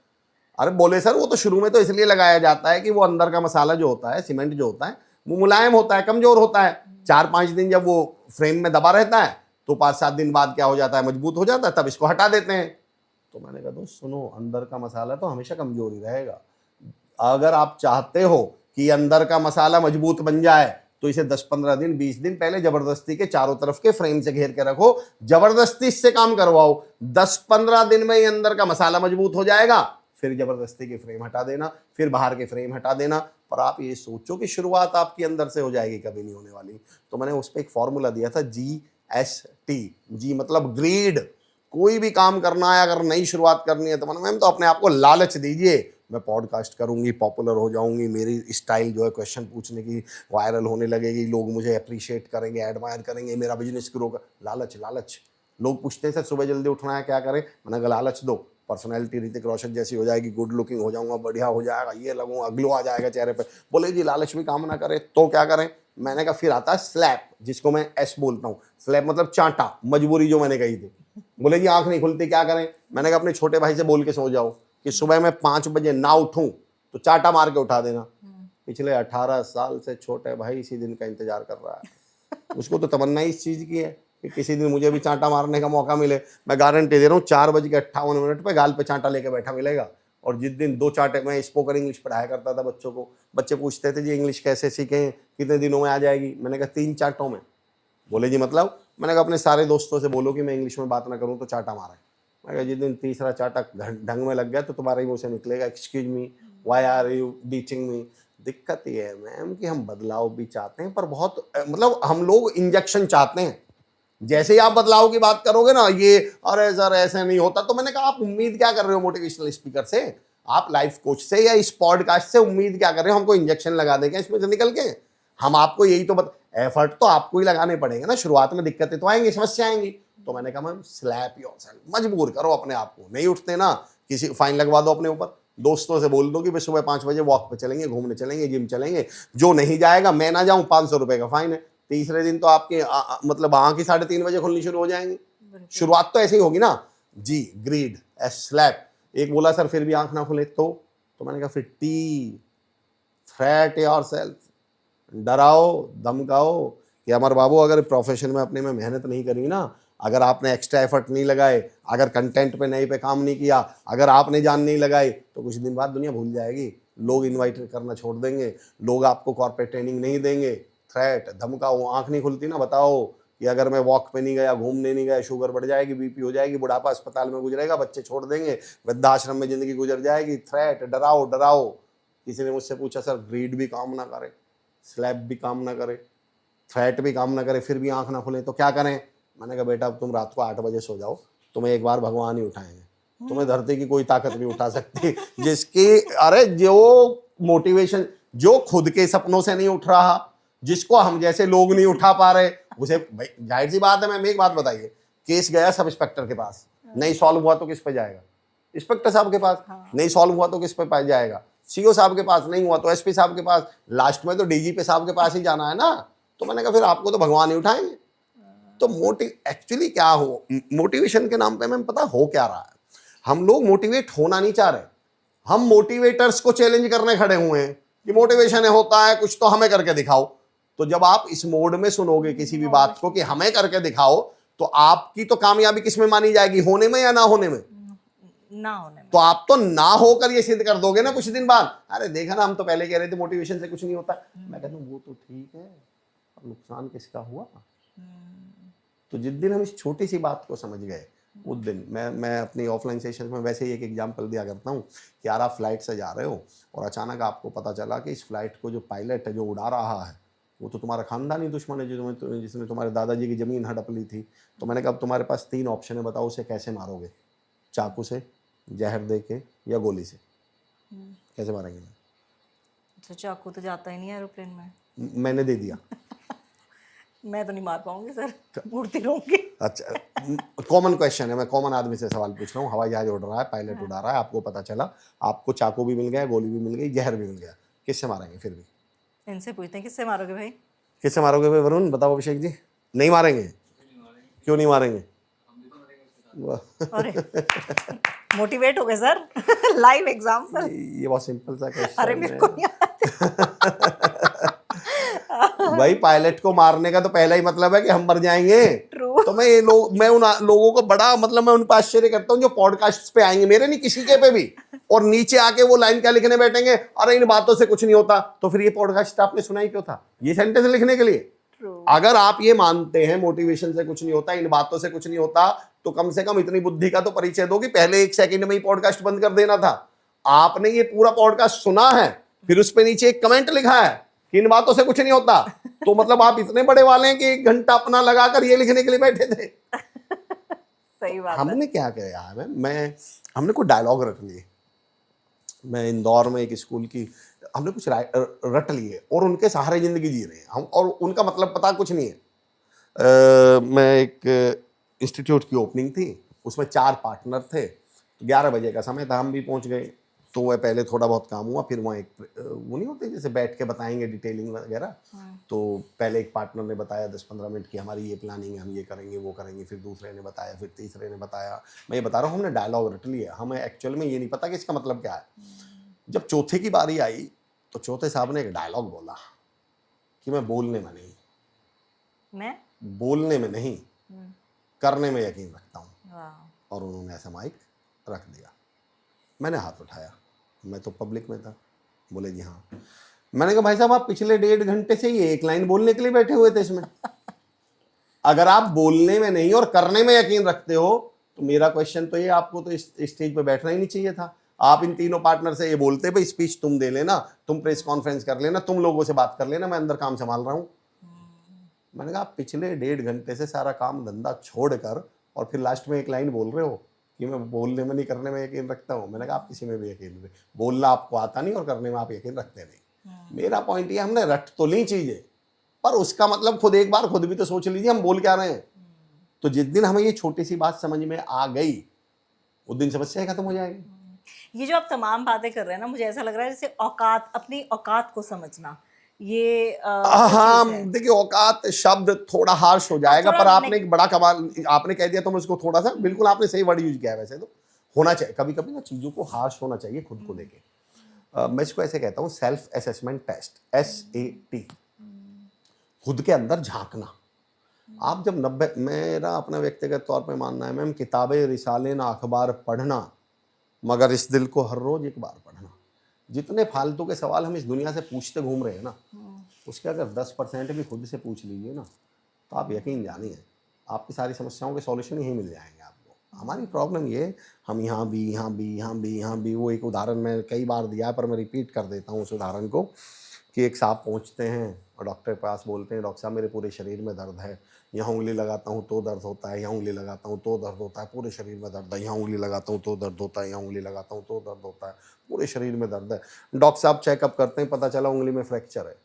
अरे बोले सर वो तो शुरू में तो इसलिए लगाया जाता है कि वो अंदर का मसाला जो होता है, सीमेंट जो होता है, वो मुलायम होता है, कमजोर होता है। 4-5 दिन जब वो फ्रेम में दबा रहता है तो 5-7 दिन बाद क्या हो जाता है, मजबूत हो जाता है, तब इसको हटा देते हैं। तो मैंने कहा दोस्त सुनो, अंदर का मसाला तो हमेशा कमजोर ही रहेगा। अगर आप चाहते हो कि अंदर का मसाला मजबूत बन जाए तो इसे 10-15 दिन 20 दिन पहले जबरदस्ती के चारों तरफ के फ्रेम से घेर के रखो, जबरदस्ती इससे काम करवाओ। 10-15 दिन में ही अंदर का मसाला मजबूत हो जाएगा, फिर जबरदस्ती के फ्रेम हटा देना, फिर बाहर के फ्रेम हटा देना। पर आप ये सोचो कि शुरुआत आपकी अंदर से हो जाएगी, कभी नहीं होने वाली। तो मैंने उस पर एक फॉर्मूला दिया था, GST। जी मतलब ग्रीड। कोई भी काम करना है, अगर नई शुरुआत करनी है तो मैम तो अपने आप को लालच दीजिए, मैं पॉडकास्ट करूंगी, पॉपुलर हो जाऊंगी, मेरी स्टाइल जो है क्वेश्चन पूछने की वायरल होने लगेगी, लोग मुझे अप्रिशिएट करेंगे, एडमायर करेंगे, मेरा बिजनेस ग्रो कर। लालच लालच। लोग पूछते हैं सर सुबह जल्दी उठना है क्या करें? मैंने कहा लालच दो, पर्सनैलिटी ऋतिक रोशन जैसी हो जाएगी, गुड लुकिंग हो जाऊंगा, बढ़िया हो जाएगा, ये लगूंगा, ग्लो आ जाएगा चेहरे पे। बोले जी लालच भी काम ना करे तो क्या करें? मैंने कहा फिर आता है स्लैप, जिसको मैं एस बोलता हूँ। स्लैप मतलब चांटा, मजबूरी जो मैंने कही थी। बोले जी आंख नहीं खुलती क्या करें? मैंने कहा अपने छोटे भाई से बोल के सो जाओ कि सुबह मैं 5 बजे ना उठूं तो चाटा मार के उठा देना। पिछले 18 साल से छोटे भाई इसी दिन का इंतजार कर रहा है। उसको तो तमन्ना इस चीज की है कि किसी दिन मुझे भी चांटा मारने का मौका मिले। मैं गारंटी दे रहा हूँ 4:58 पे गाल पे चांटा लेके बैठा मिलेगा। और जिस दिन 2 चांटे, मैं स्पोकन इंग्लिश पढ़ाया करता था बच्चों को, बच्चे पूछते थे जी इंग्लिश कैसे सीखें, कितने दिनों में आ जाएगी? मैंने कहा 3 चांटों में। बोले जी मतलब? मैंने कहा अपने सारे दोस्तों से बोलो कि मैं इंग्लिश में बात ना करूं तो चाटा मारा। मैं कहा जिस दिन तीसरा चाटा ढंग में लग गया तो तुम्हारे ही मुंह से निकलेगा excuse me, why are you teaching me. दिक्कत ये है मैम कि हम बदलाव भी चाहते हैं, पर बहुत मतलब हम लोग इंजेक्शन चाहते हैं। जैसे ही आप बदलाव की बात करोगे ना, ये अरे सर ऐसे नहीं होता, तो मैंने कहा आप उम्मीद क्या कर रहे हो मोटिवेशनल स्पीकर से, आप लाइफ कोच से या इस पॉडकास्ट से उम्मीद क्या कर रहे हो? हमको इंजेक्शन लगा देंगे इसमें से निकल के? हम आपको यही तो एफर्ट तो आपको ही लगाने पड़ेंगे ना। शुरुआत में दिक्कतें तो आएंगी, समस्या आएंगी। तो मैंने कहा मैम स्लैप योरसेल्फ, मजबूर करो अपने आप को। नहीं उठते ना, किसी फाइन लगवा दो अपने ऊपर। दोस्तों से बोल दो कि भाई सुबह 5 बजे वॉक पे चलेंगे, घूमने चलेंगे, जिम चलेंगे। जो नहीं जाएगा, मैं ना जाऊं, 500 रुपए का फाइन है। तीसरे दिन तो आपके मतलब आँख ही 3:30 बजे खुलनी शुरू हो जाएंगी। शुरुआत तो ऐसे ही होगी ना जी। Grid slab. एक बोला सर फिर भी आंख ना खुले तो मैंने कहा फिर टी, थ्रेट योरसेल्फ, डराओ, धमकाओ कि अमर बाबू अगर प्रोफेशन में अपने में मेहनत नहीं करी ना, अगर आपने एक्स्ट्रा एफर्ट नहीं लगाए, अगर कंटेंट पे नए पे काम नहीं किया, अगर आपने जान नहीं लगाई, तो कुछ दिन बाद दुनिया भूल जाएगी। लोग इनवाइट करना छोड़ देंगे, लोग आपको कॉर्पोरेट ट्रेनिंग नहीं देंगे। थ्रेट, धमकाओ, आंख नहीं खुलती ना, बताओ कि अगर मैं वॉक पे नहीं गया, घूमने नहीं गया, शुगर बढ़ जाएगी, बीपी हो जाएगी, बुढ़ापा अस्पताल में गुजरेगा, बच्चे छोड़ देंगे, वृद्धाश्रम में जिंदगी गुजर जाएगी। थ्रेट, डराओ डराओ। किसी ने मुझसे पूछा सर ग्रीड भी काम ना करे, स्लैब भी काम ना करे, थ्रेट भी काम ना करे, फिर भी आंख ना खुले तो क्या करें? मैंने कहा बेटा अब तुम रात को 8 बजे सो जाओ, तुम्हें एक बार भगवान ही उठाएंगे, तुम्हें धरती की कोई ताकत नहीं उठा सकती। जिसकी अरे जो मोटिवेशन, जो खुद के सपनों से नहीं उठ रहा, जिसको हम जैसे लोग नहीं उठा पा रहे, उसे भाई जाहिर सी बात है। मैम एक बात बताइए, केस गया सब इंस्पेक्टर के पास, नहीं सॉल्व हुआ तो किस पे जाएगा? इंस्पेक्टर साहब के पास। नहीं सॉल्व हुआ तो किस पे जाएगा? सीओ साहब के पास। नहीं हुआ तो एसपी साहब के पास, लास्ट में तो डीजीपी साहब के पास ही जाना है ना। तो मैंने कहा फिर आपको तो भगवान ही उठाएंगे। तो एक्चुअली क्या हो, मोटिवेशन के नाम पे मैम पता हो क्या रहा है, हम लोग मोटिवेट होना नहीं चाह रहे, हम मोटिवेटर्स को चैलेंज करने खड़े हुए हैं कि मोटिवेशन होता है कुछ तो हमें करके दिखाओ। तो जब आप इस मोड में सुनोगे किसी भी बात को कि हमें करके दिखाओ, तो आपकी तो कामयाबी किस में मानी जाएगी, होने में या ना होने में? ना होने में। तो आप तो ना होकर ये सिद्ध कर दोगे ना कुछ दिन बाद, अरे देखा ना हम तो पहले कह रहे थे मोटिवेशन से कुछ नहीं होता। मैं कहता हूँ वो तो ठीक है, अब नुकसान किसका हुआ? तो जिस दिन हम इस छोटी सी बात को समझ गए, उस दिन मैं अपनी ऑफलाइन सेशन में वैसे ही एक एग्जांपल दिया करता हूँ कि यार आप फ्लाइट से जा रहे हो और अचानक आपको पता चला कि इस फ्लाइट को जो पायलट है जो उड़ा रहा है वो तो तुम्हारा खानदानी दुश्मन है, जिसने तुम्हारे दादाजी की ज़मीन हड़प ली थी। तो मैंने कहा अब तुम्हारे पास 3 ऑप्शन है, बताओ उसे कैसे मारोगे? चाकू से, जहर दे के, या गोली से? कैसे मारेंगे? तो चाकू तो जाता ही नहीं है एरोप्लेन में। मैंने दे दिया। मैं तो नहीं मार पाऊंगी सर, उड़ती रहूंगी। अच्छा, कॉमन क्वेश्चन है, मैं कॉमन आदमी से सवाल पूछ रहा हूँ। हवाई जहाज उड़ रहा है, पायलट उड़ा रहा है, आपको पता चला आपको चाकू भी मिल गया, गोली भी मिल गई, जहर भी मिल गया, किससे मारेंगे? फिर भी इनसे पूछते हैं किससे मारोगे भाई? किससे मारोगे भाई? वरुण बताओ, अभिषेक जी। नहीं मारेंगे? क्यों नहीं मारेंगे? अरे मोटिवेट हो गए सर। Live example. ये बहुत सिंपल सा क्वेश्चन अरे मेरे को नहीं भाई पायलट को मारने का तो पहला ही मतलब है कि हम मर जाएंगे। True. तो मैं उन लोगों को बड़ा मतलब मैं उन पर आश्चर्य करता हूँ जो पॉडकास्ट पे आएंगे, मेरे नहीं किसी के पे भी, और नीचे आके वो लाइन क्या लिखने बैठेंगे, अरे इन बातों से कुछ नहीं होता। तो फिर ये पॉडकास्ट आपने सुना ही क्यों था? ये सेंटेंस लिखने के लिए। अगर आप ये मानते हैं मोटिवेशन से कुछ नहीं होता, इन बातों से कुछ नहीं होता, तो कम से कम इतनी बुद्धि का तो परिचय दो कि पहले 1 सेकंड में ही पॉडकास्ट बंद कर देना था। आपने ये पूरा पॉडकास्ट सुना है, फिर उस पे नीचे एक कमेंट लिखा है कि इन बातों से कुछ नहीं होता, तो मतलब आप इतने बड़े वाले हैं कि 1 घंटा अपना लगाकर ये लिखने के लिए बैठे थे। सही बात है। हमने क्या किया है, हमने कोई डायलॉग रट लिए। मैं इंदौर में एक स्कूल की, हमने कुछ रट लिए और उनके सहारे जिंदगी जी रहे हैं हम, और उनका मतलब पता कुछ नहीं है। मैं एक इंस्टीट्यूट की ओपनिंग थी, उसमें 4 पार्टनर थे, 11 बजे का समय था, हम भी पहुंच गए। तो वह पहले थोड़ा बहुत काम हुआ, फिर वहाँ एक वो नहीं होते जैसे बैठ के बताएंगे डिटेलिंग वगैरह। तो पहले एक पार्टनर ने बताया 10-15 मिनट की हमारी ये प्लानिंग है, हम ये करेंगे वो करेंगे, फिर दूसरे ने बताया, फिर तीसरे ने बताया। मैं ये बता रहा हूँ हमने डायलॉग रट लिया, हमें एक्चुअल में ये नहीं पता कि इसका मतलब क्या है। जब चौथे की बारी आई तो चौथे साहब ने एक डायलॉग बोला कि मैं बोलने में नहीं करने में यकीन रखता हूँ। और उन्होंने ऐसा माइक रख दिया। मैंने हाथ उठाया, मैं तो पब्लिक में था। बोले जी हाँ। मैंने कहा भाई साहब आप पिछले 1.5 घंटे से ये एक लाइन बोलने के लिए बैठे हुए थे इसमें। अगर आप बोलने में नहीं और करने में यकीन रखते हो तो मेरा क्वेश्चन तो ये, आपको तो इस स्टेज पे बैठना ही नहीं चाहिए था। आप इन तीनों पार्टनर से ये बोलते भाई स्पीच तुम दे लेना, तुम प्रेस कॉन्फ्रेंस कर लेना, तुम लोगों से बात कर लेना, मैं अंदर काम संभाल रहा हूँ। मैंने कहा आप पिछले 1.5 घंटे से सारा काम धंधा छोड़कर और फिर लास्ट में एक लाइन बोल रहे हो कि मैं बोलने में नहीं करने में यकीन रखता हूँ। मैंने कहा आप किसी में भी यकीन नहीं, बोलना आपको आता नहीं और करने में आप यकीन रखते नहीं। मेरा पॉइंट ये, हमने रट तो ली चीजें, पर उसका मतलब खुद एक बार खुद भी तो सोच लीजिए हम बोल क्या रहे हैं। तो जिस दिन हमें ये छोटी सी बात समझ में आ गई उस दिन समस्या खत्म हो जाएगी। ये जो आप तमाम बातें कर रहे हैं ना, मुझे ऐसा लग रहा है जैसे औकात, अपनी औकात को समझना, ये हाँ देखिए औकात शब्द थोड़ा हार्श हो जाएगा, पर आपने एक बड़ा कमाल आपने कह दिया तो मैं उसको थोड़ा सा, बिल्कुल आपने सही वर्ड यूज किया है। वैसे तो होना चाहिए कभी कभी ना चीजों को हार्श होना चाहिए खुद को लेके। मैं इसको ऐसे कहता हूँ सेल्फ असेसमेंट टेस्ट, SAT, खुद के अंदर झांकना। आप जब 90, मेरा अपना व्यक्तिगत तौर पे मानना है मैम, किताबें रिसाले ना अखबार पढ़ना, मगर इस दिल को हर रोज एक बार पढ़ना। जितने फालतू के सवाल हम इस दुनिया से पूछते घूम रहे हैं ना, उसके अगर 10% भी खुद से पूछ लीजिए ना, तो आप यकीन जानिए आपकी सारी समस्याओं के सॉल्यूशन यहीं मिल जाएंगे आपको। हमारी प्रॉब्लम ये, हम यहाँ भी, वो एक उदाहरण मैं कई बार दिया है पर मैं रिपीट कर देता हूँ उस उदाहरण को, कि एक साहब पहुँचते हैं और डॉक्टर के पास बोलते हैं डॉक्टर साहब मेरे पूरे शरीर में दर्द है, यहाँ उंगली लगाता हूँ तो दर्द होता है, यहाँ उंगली लगाता हूँ तो दर्द होता है, पूरे शरीर में दर्द है, यहाँ उंगली लगाता हूँ तो दर्द होता है, यहाँ उंगली लगाता हूँ तो दर्द होता है, पूरे शरीर में दर्द है। डॉक्टर साहब चेकअप करते हैं, पता चला उंगली में फ्रैक्चर है।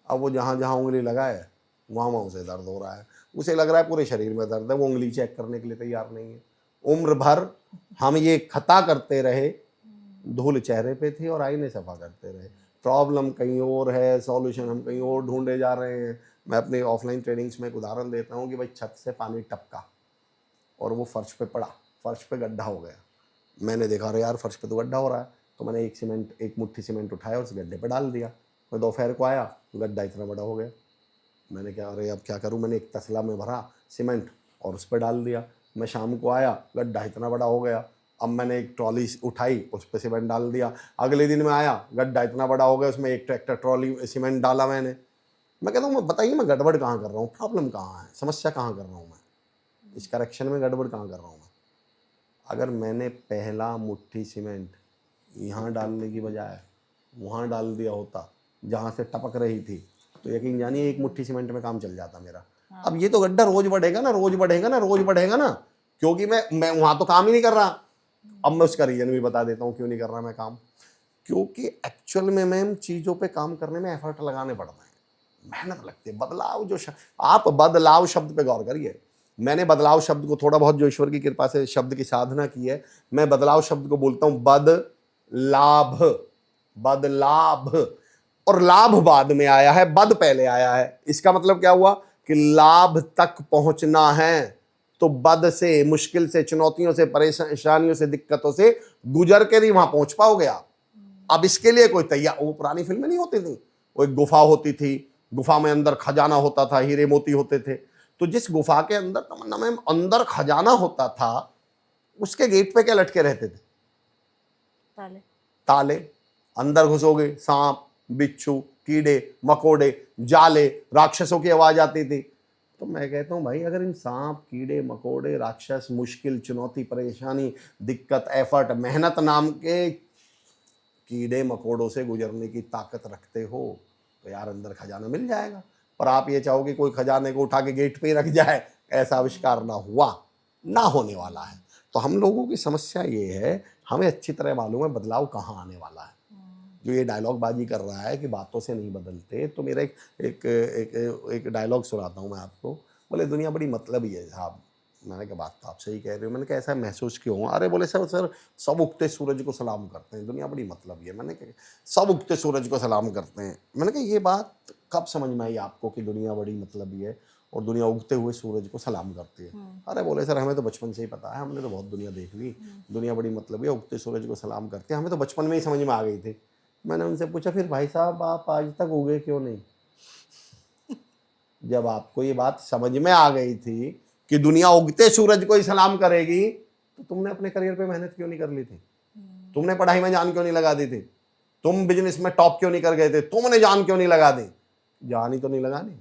अब वो जहाँ जहाँ उंगली लगाए वहाँ वहाँ उसे दर्द हो रहा है, उसे लग रहा है पूरे शरीर में दर्द है, वो उंगली चेक करने के लिए तैयार नहीं है। उम्र भर हम ये खता करते रहे, धूल चेहरे पे थी और आईने सफा करते रहे। प्रॉब्लम कहीं और है, सॉल्यूशन हम कहीं और ढूंढे जा रहे हैं। मैं अपने ऑफलाइन ट्रेनिंग्स में एक उदाहरण देता हूँ कि भाई छत से पानी टपका और वो फर्श पे पड़ा, फर्श पे गड्ढा हो गया। मैंने देखा अरे यार फर्श पे तो गड्ढा हो रहा है, तो मैंने एक मुट्ठी सीमेंट उठाया और उस गड्ढे पे डाल दिया। मैं दोपहर को आया, गड्ढा इतना बड़ा हो गया। मैंने क्या अरे अब क्या करूँ, मैंने एक तसला में भरा सीमेंट और उस पर डाल दिया। मैं शाम को आया, गड्ढा इतना बड़ा हो गया। अब मैंने एक ट्रॉली उठाई, उस पर सीमेंट डाल दिया। अगले दिन मैं आया, गड्ढा इतना बड़ा हो गया, उसमें एक ट्रैक्टर ट्रॉली सीमेंट डाला मैंने। मैं कहता हूँ बताइए मैं गड़बड़ कहाँ कर रहा हूँ, प्रॉब्लम कहाँ है, समस्या कहाँ कर रहा हूँ मैं, इस करेक्शन में गड़बड़ कहाँ कर रहा हूँ मैं। अगर मैंने पहला मुट्ठी सीमेंट यहाँ डालने की बजाय वहाँ डाल दिया होता जहाँ से टपक रही थी, तो यकीन जानिए एक मुट्ठी सीमेंट में काम चल जाता मेरा। अब ये तो गड्ढा रोज बढ़ेगा ना, रोज बढ़ेगा ना, रोज बढ़ेगा ना, क्योंकि मैं वहाँ तो काम ही नहीं कर रहा। अब मैं उसका रीजन भी बता देता हूँ क्यों नहीं कर रहा मैं काम। क्योंकि एक्चुअल में मैम चीज़ों पे काम करने में एफर्ट लगाने पड़ता है, मेहनत लगती है। बदलाव जो आप बदलाव शब्द पे गौर करिए। मैंने बदलाव शब्द को थोड़ा बहुत जो ईश्वर की कृपा से शब्द की साधना की है, मैं बदलाव शब्द को बोलता हूँ बदलाभ, बदलाभ। और लाभ बाद में आया है, बद पहले आया है। इसका मतलब क्या हुआ कि लाभ तक पहुंचना है तो बद से, मुश्किल से, चुनौतियों से, परेशानियों से, दिक्कतों से गुजर कर ही वहां पहुंच पाओगे आप। अब इसके लिए कोई तैयार, वो पुरानी फिल्में नहीं होती थी, वो एक गुफा होती थी, गुफा में अंदर खजाना होता था, हीरे मोती होते थे। तो जिस गुफा के अंदर तमन्ना में अंदर खजाना होता था, उसके गेट पे क्या लटके रहते थे? ताले। ताले। अंदर घुसोगे सांप, बिच्छू, कीड़े मकोड़े, जाले, राक्षसों की आवाज आती थी। तो मैं कहता हूँ भाई अगर इन सांप, कीड़े मकोड़े, राक्षस, मुश्किल, चुनौती, परेशानी, दिक्कत, एफर्ट, मेहनत नाम के कीड़े मकोड़ों से गुजरने की ताकत रखते हो तो यार अंदर खजाना मिल जाएगा। पर आप ये चाहोगे कोई खजाने को उठा के गेट पे ही रख जाए, ऐसा आविष्कार ना हुआ, ना होने वाला है। तो हम लोगों की समस्या ये है, हमें अच्छी तरह मालूम है बदलाव कहाँ आने वाला है। जो ये डायलॉग बाजी कर रहा है कि बातों से नहीं बदलते, तो मेरा एक डायलॉग सुनाता हूँ मैं आपको। बोले दुनिया बड़ी मतलबी है साहब। मैंने कहा बात तो आप सही कह रहे हो। मैंने कहा ऐसा महसूस क्यों हुआ? अरे बोले सर सब उगते सूरज को सलाम करते हैं, दुनिया बड़ी मतलबी है। मैंने कहा सब उगते सूरज को सलाम करते हैं। मैंने कहा ये बात कब समझ में आई आपको कि दुनिया बड़ी मतलबी है और दुनिया उगते हुए सूरज को सलाम करती है? अरे बोले सर हमें तो बचपन से ही पता है, हमने तो बहुत दुनिया देख ली, दुनिया बड़ी मतलबी है, उगते सूरज को सलाम करती है, हमें तो बचपन में ही समझ में आ गई थी। मैंने उनसे पूछा फिर भाई साहब आप आज तक उगे क्यों नहीं? जब आपको ये बात समझ में आ गई थी कि दुनिया उगते सूरज को ही सलाम करेगी, तो तुमने अपने करियर पे मेहनत क्यों नहीं कर ली थी? तुमने पढ़ाई में जान क्यों नहीं लगा दी थी? तुम बिजनेस में टॉप क्यों नहीं कर गए थे? तुमने जान क्यों नहीं लगा दी? जान ही तो नहीं लगानी,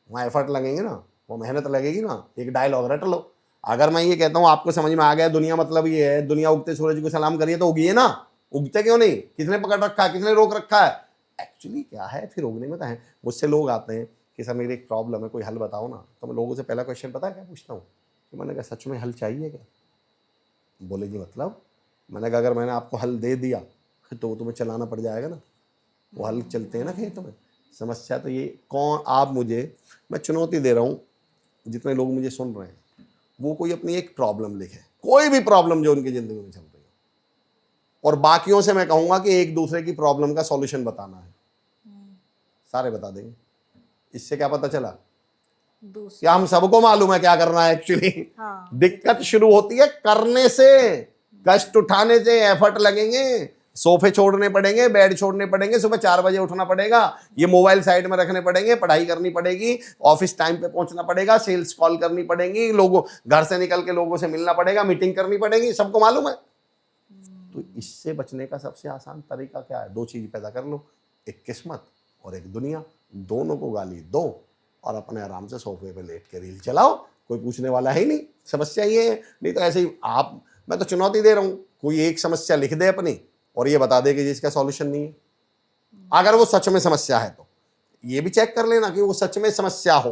वहाँ एफर्ट लगेंगे ना, वो मेहनत लगेगी ना। एक डायलॉग रट लो। अगर मैं ये कहता हूँ आपको समझ में आ गया दुनिया मतलब ये है, दुनिया उगते सूरज को सलाम करिए, तो उगिए ना। उगते क्यों नहीं? किसने पकड़ रखा है, किसने रोक रखा है? एक्चुअली क्या है, फिर उगने में तो है। मुझसे लोग आते हैं कि सर मेरी एक प्रॉब्लम है, कोई हल बताओ ना। तो मैं लोगों से पहला क्वेश्चन पता है क्या पूछता हूँ? कि मैंने कहा सच में हल चाहिए क्या? बोले जी मतलब? मैंने कहा अगर मैंने आपको हल दे दिया तो तुम्हें चलाना पड़ जाएगा ना, वो हल चलते हैं ना खेत में। समस्या तो ये कौन, आप मुझे, मैं चुनौती दे रहा हूँ जितने लोग मुझे सुन रहे हैं, वो कोई अपनी एक प्रॉब्लम लिखे, कोई भी प्रॉब्लम जो उनकी ज़िंदगी में चल रही है, और बाकियों से मैं कहूँगा कि एक दूसरे की प्रॉब्लम का सॉल्यूशन बताना है। सारे बता देंगे। इससे क्या पता चला? क्या हम सबको मालूम है क्या करना है एक्चुअली। हाँ। दिक्कत शुरू होती है करने से, कष्ट उठाने से। एफर्ट लगेंगे, सोफे छोड़ने पड़ेंगे, बेड छोड़ने पड़ेंगे, सुबह 4 बजे उठना पड़ेगा, ये मोबाइल साइड में रखने पड़ेंगे, पढ़ाई करनी पड़ेगी, ऑफिस टाइम पे पहुंचना पड़ेगा, सेल्स कॉल करनी पड़ेगी, लोगों घर से निकल के लोगों से मिलना पड़ेगा, मीटिंग करनी पड़ेगी, सबको मालूम है। तो इससे बचने का सबसे आसान तरीका क्या है? 2 चीज पैदा कर लो, एक किस्मत और एक दुनिया। दोनों को गाली दो और अपने आराम से सोफे पे लेट के रील चलाओ, कोई पूछने वाला है ही नहीं। समस्या ये है। नहीं तो ऐसे ही आप, मैं तो चुनौती दे रहा हूँ, कोई एक समस्या लिख दे अपनी और ये बता दे कि जिसका सॉल्यूशन नहीं है। अगर वो सच में समस्या है तो ये भी चेक कर लेना कि वो सच में समस्या हो,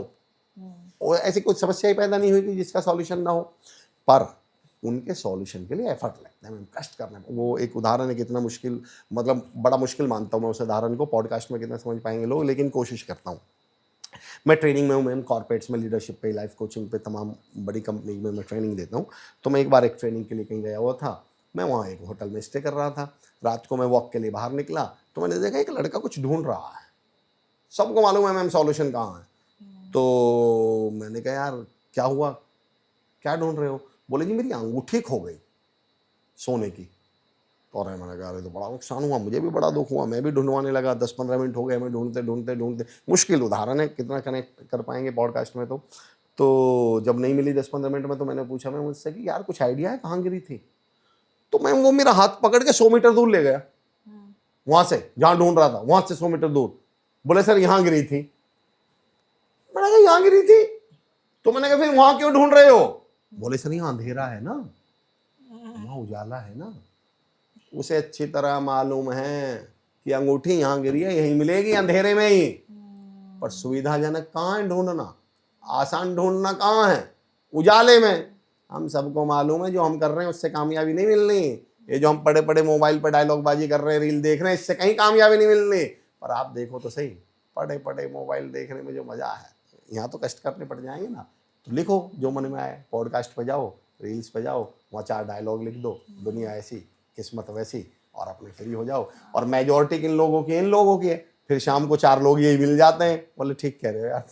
और ऐसी कोई समस्या ही पैदा नहीं हुई कि जिसका सॉल्यूशन ना हो, पर उनके सॉल्यूशन के लिए एफर्ट लगता है, मैम, कष्ट करना है। वो एक उदाहरण है, कितना मुश्किल, मतलब बड़ा मुश्किल मानता हूँ मैं उस उदाहरण को, पॉडकास्ट में कितना समझ पाएंगे लोग, लेकिन कोशिश करता हूँ। मैं ट्रेनिंग में हूँ मैम, कॉर्पोरेट्स में, लीडरशिप पे, लाइफ कोचिंग पे, तमाम बड़ी कंपनी में मैं ट्रेनिंग देता हूँ। तो मैं एक बार एक ट्रेनिंग के लिए कहीं गया हुआ था, मैं वहाँ एक होटल में स्टे कर रहा था। रात को मैं वॉक के लिए बाहर निकला तो मैंने देखा एक लड़का कुछ ढूंढ रहा है। सबको मालूम है मैम सॉल्यूशन कहाँ है। तो मैंने कहा यार क्या हुआ, क्या ढूंढ रहे हो? बोले जी मेरी अंगूठी खो गई सोने की। और मैंने कहा अरे तो बड़ा नुकसान हुआ, मुझे भी बड़ा दुख हुआ, मैं भी ढूंढवाने लगा। 10-15 मिनट हो गए मैं ढूंढते ढूंढते ढूंढते, मुश्किल उदाहरण है, कितना कनेक्ट कर पाएंगे पॉडकास्ट में। तो जब नहीं मिली 10-15 मिनट में, तो मैंने पूछा मैं मुझसे कि यार कुछ आइडिया है कहाँ गिरी थी? तो मैं, वो मेरा हाथ पकड़ के 100 मीटर दूर ले गया, वहां से जहां ढूंढ रहा था, वहां से 100 मीटर दूर। बोले सर यहाँ गिरी थी। मैंने कहा यहाँ गिरी थी? तो मैंने कहा फिर वहां क्यों ढूंढ रहे हो? बोले सर यहाँ अंधेरा है ना, वहां उजाला है ना। उसे अच्छी तरह मालूम है कि अंगूठी यहाँ गिरी है, यहीं मिलेगी अंधेरे में ही, पर सुविधाजनक कहाँ है ढूंढना, आसान ढूंढना कहाँ है? उजाले में। हम सबको मालूम है जो हम कर रहे हैं उससे कामयाबी नहीं मिलनी। ये जो हम पड़े पड़े मोबाइल पर डायलॉग बाजी कर रहे हैं, रील देख रहे हैं, इससे कहीं कामयाबी नहीं मिलनी। पर आप देखो तो सही, पड़े पड़े मोबाइल देखने में जो मजा है, यहाँ तो कष्ट करने पड़ जाएंगे ना। तो लिखो जो मन में आए, पॉडकास्ट पे जाओ, रील्स पे जाओ, वहाँ 4 डायलॉग लिख दो, दुनिया ऐसी किस्मत वैसी, और अपने फ्री हो जाओ। और मेजॉरिटी किन लोगों की, इन लोगों की है। फिर शाम को 4 लोग यही मिल जाते हैं। बोले ठीक कह रहे हो यार।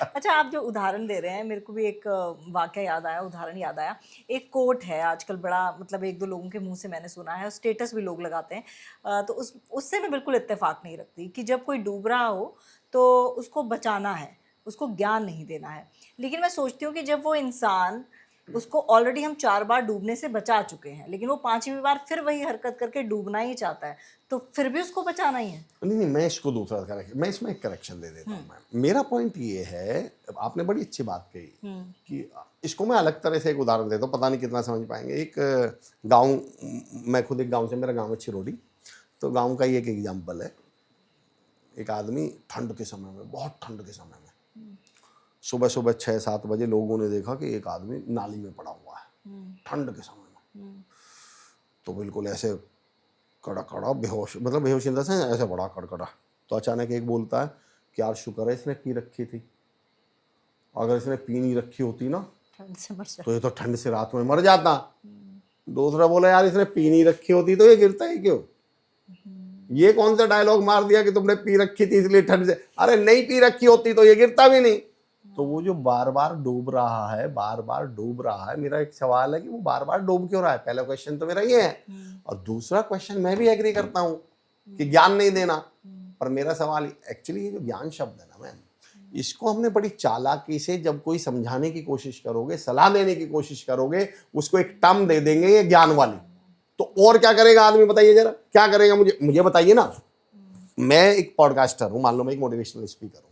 अच्छा, आप जो उदाहरण दे रहे हैं, मेरे को भी एक वाकया याद आया, उदाहरण याद आया। एक कोट है आजकल बड़ा, मतलब 1-2 लोगों के मुंह से मैंने सुना है, स्टेटस भी लोग लगाते हैं। तो उससे मैं बिल्कुल इत्तेफाक नहीं रखती कि जब कोई डूब रहा हो तो उसको बचाना है, उसको ज्ञान नहीं देना है। लेकिन मैं सोचती हूँ कि जब वो इंसान, उसको ऑलरेडी हम 4 बार डूबने से बचा चुके हैं, लेकिन वो 5वीं बार फिर वही हरकत करके डूबना ही चाहता है, तो फिर भी उसको बचाना ही है। नहीं, मैं इसको दूसरा करेक्शन, मैं इसमें एक करेक्शन दे देता हूँ मैम। मेरा पॉइंट ये है, आपने बड़ी अच्छी बात कही कि इसको मैं अलग तरह से एक उदाहरण देता हूँ, पता नहीं कितना समझ पाएंगे। एक गांव, मैं खुद एक गांव से, मेरा गांव है चिरोड़ी, तो गांव का ही एक एग्जाम्पल है। एक आदमी ठंड के समय में, बहुत ठंड के समय में, सुबह सुबह 6-7 बजे लोगों ने देखा कि एक आदमी नाली में पड़ा हुआ है, ठंड के समय में। तो बिल्कुल ऐसे कड़ा कड़ा बेहोश, मतलब बेहोश इन द सेंस ऐसे बड़ा कड़कड़ा। तो अचानक एक बोलता है कि यार शुक्र है इसने पी रखी थी, अगर इसने पी नहीं रखी होती ना ठंड से मर जाता। तो ये तो ठंड से रात में मर जाता। दूसरा बोला यार इसने पी नहीं रखी होती तो ये गिरता ही क्यों? ये कौन सा डायलॉग मार दिया कि तुमने पी रखी थी इसलिए ठंड से, अरे नहीं पी रखी होती तो ये गिरता भी नहीं। तो वो जो बार बार डूब रहा है, बार बार डूब रहा है, मेरा एक सवाल है कि वो बार बार डूब क्यों रहा है? पहला क्वेश्चन तो मेरा ये है। और दूसरा क्वेश्चन, मैं भी एग्री करता हूँ कि ज्ञान नहीं देना, पर मेरा सवाल एक्चुअली ये जो ज्ञान शब्द है ना मैम, इसको हमने बड़ी चालाकी से, जब कोई समझाने की कोशिश करोगे, सलाह देने की कोशिश करोगे, उसको एक टर्म दे देंगे ये ज्ञान वाली। तो और क्या करेगा आदमी, बताइए जरा, क्या करेगा? मुझे बताइए ना। मैं एक पॉडकास्टर हूँ, मान लो मैं एक मोटिवेशनल स्पीकर हूँ।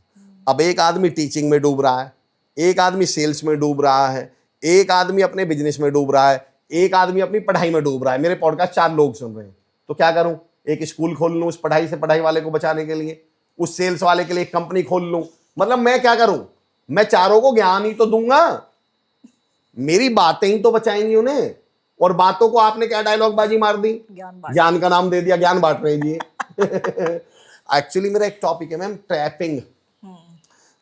अब एक आदमी टीचिंग में डूब रहा है, एक आदमी सेल्स में डूब रहा है, एक आदमी अपने बिजनेस में डूब रहा है, एक आदमी अपनी पढ़ाई में डूब रहा है। मेरे पॉडकास्ट 4 लोग सुन रहे हैं, तो क्या करूं? एक स्कूल खोल लूं उस पढ़ाई से पढ़ाई वाले को बचाने के लिए, उस सेल्स वाले के लिए एक कंपनी खोल लूं। मतलब मैं क्या करूं? मैं चारों को ज्ञान ही तो दूंगा, मेरी बातें ही तो बचाएंगी उन्हें। और बातों को आपने क्या डायलॉग बाजी मार दी, ज्ञान का नाम दे दिया, ज्ञान बांट रहे जी। एक्चुअली मेरा एक टॉपिक है मैम, ट्रैपिंग।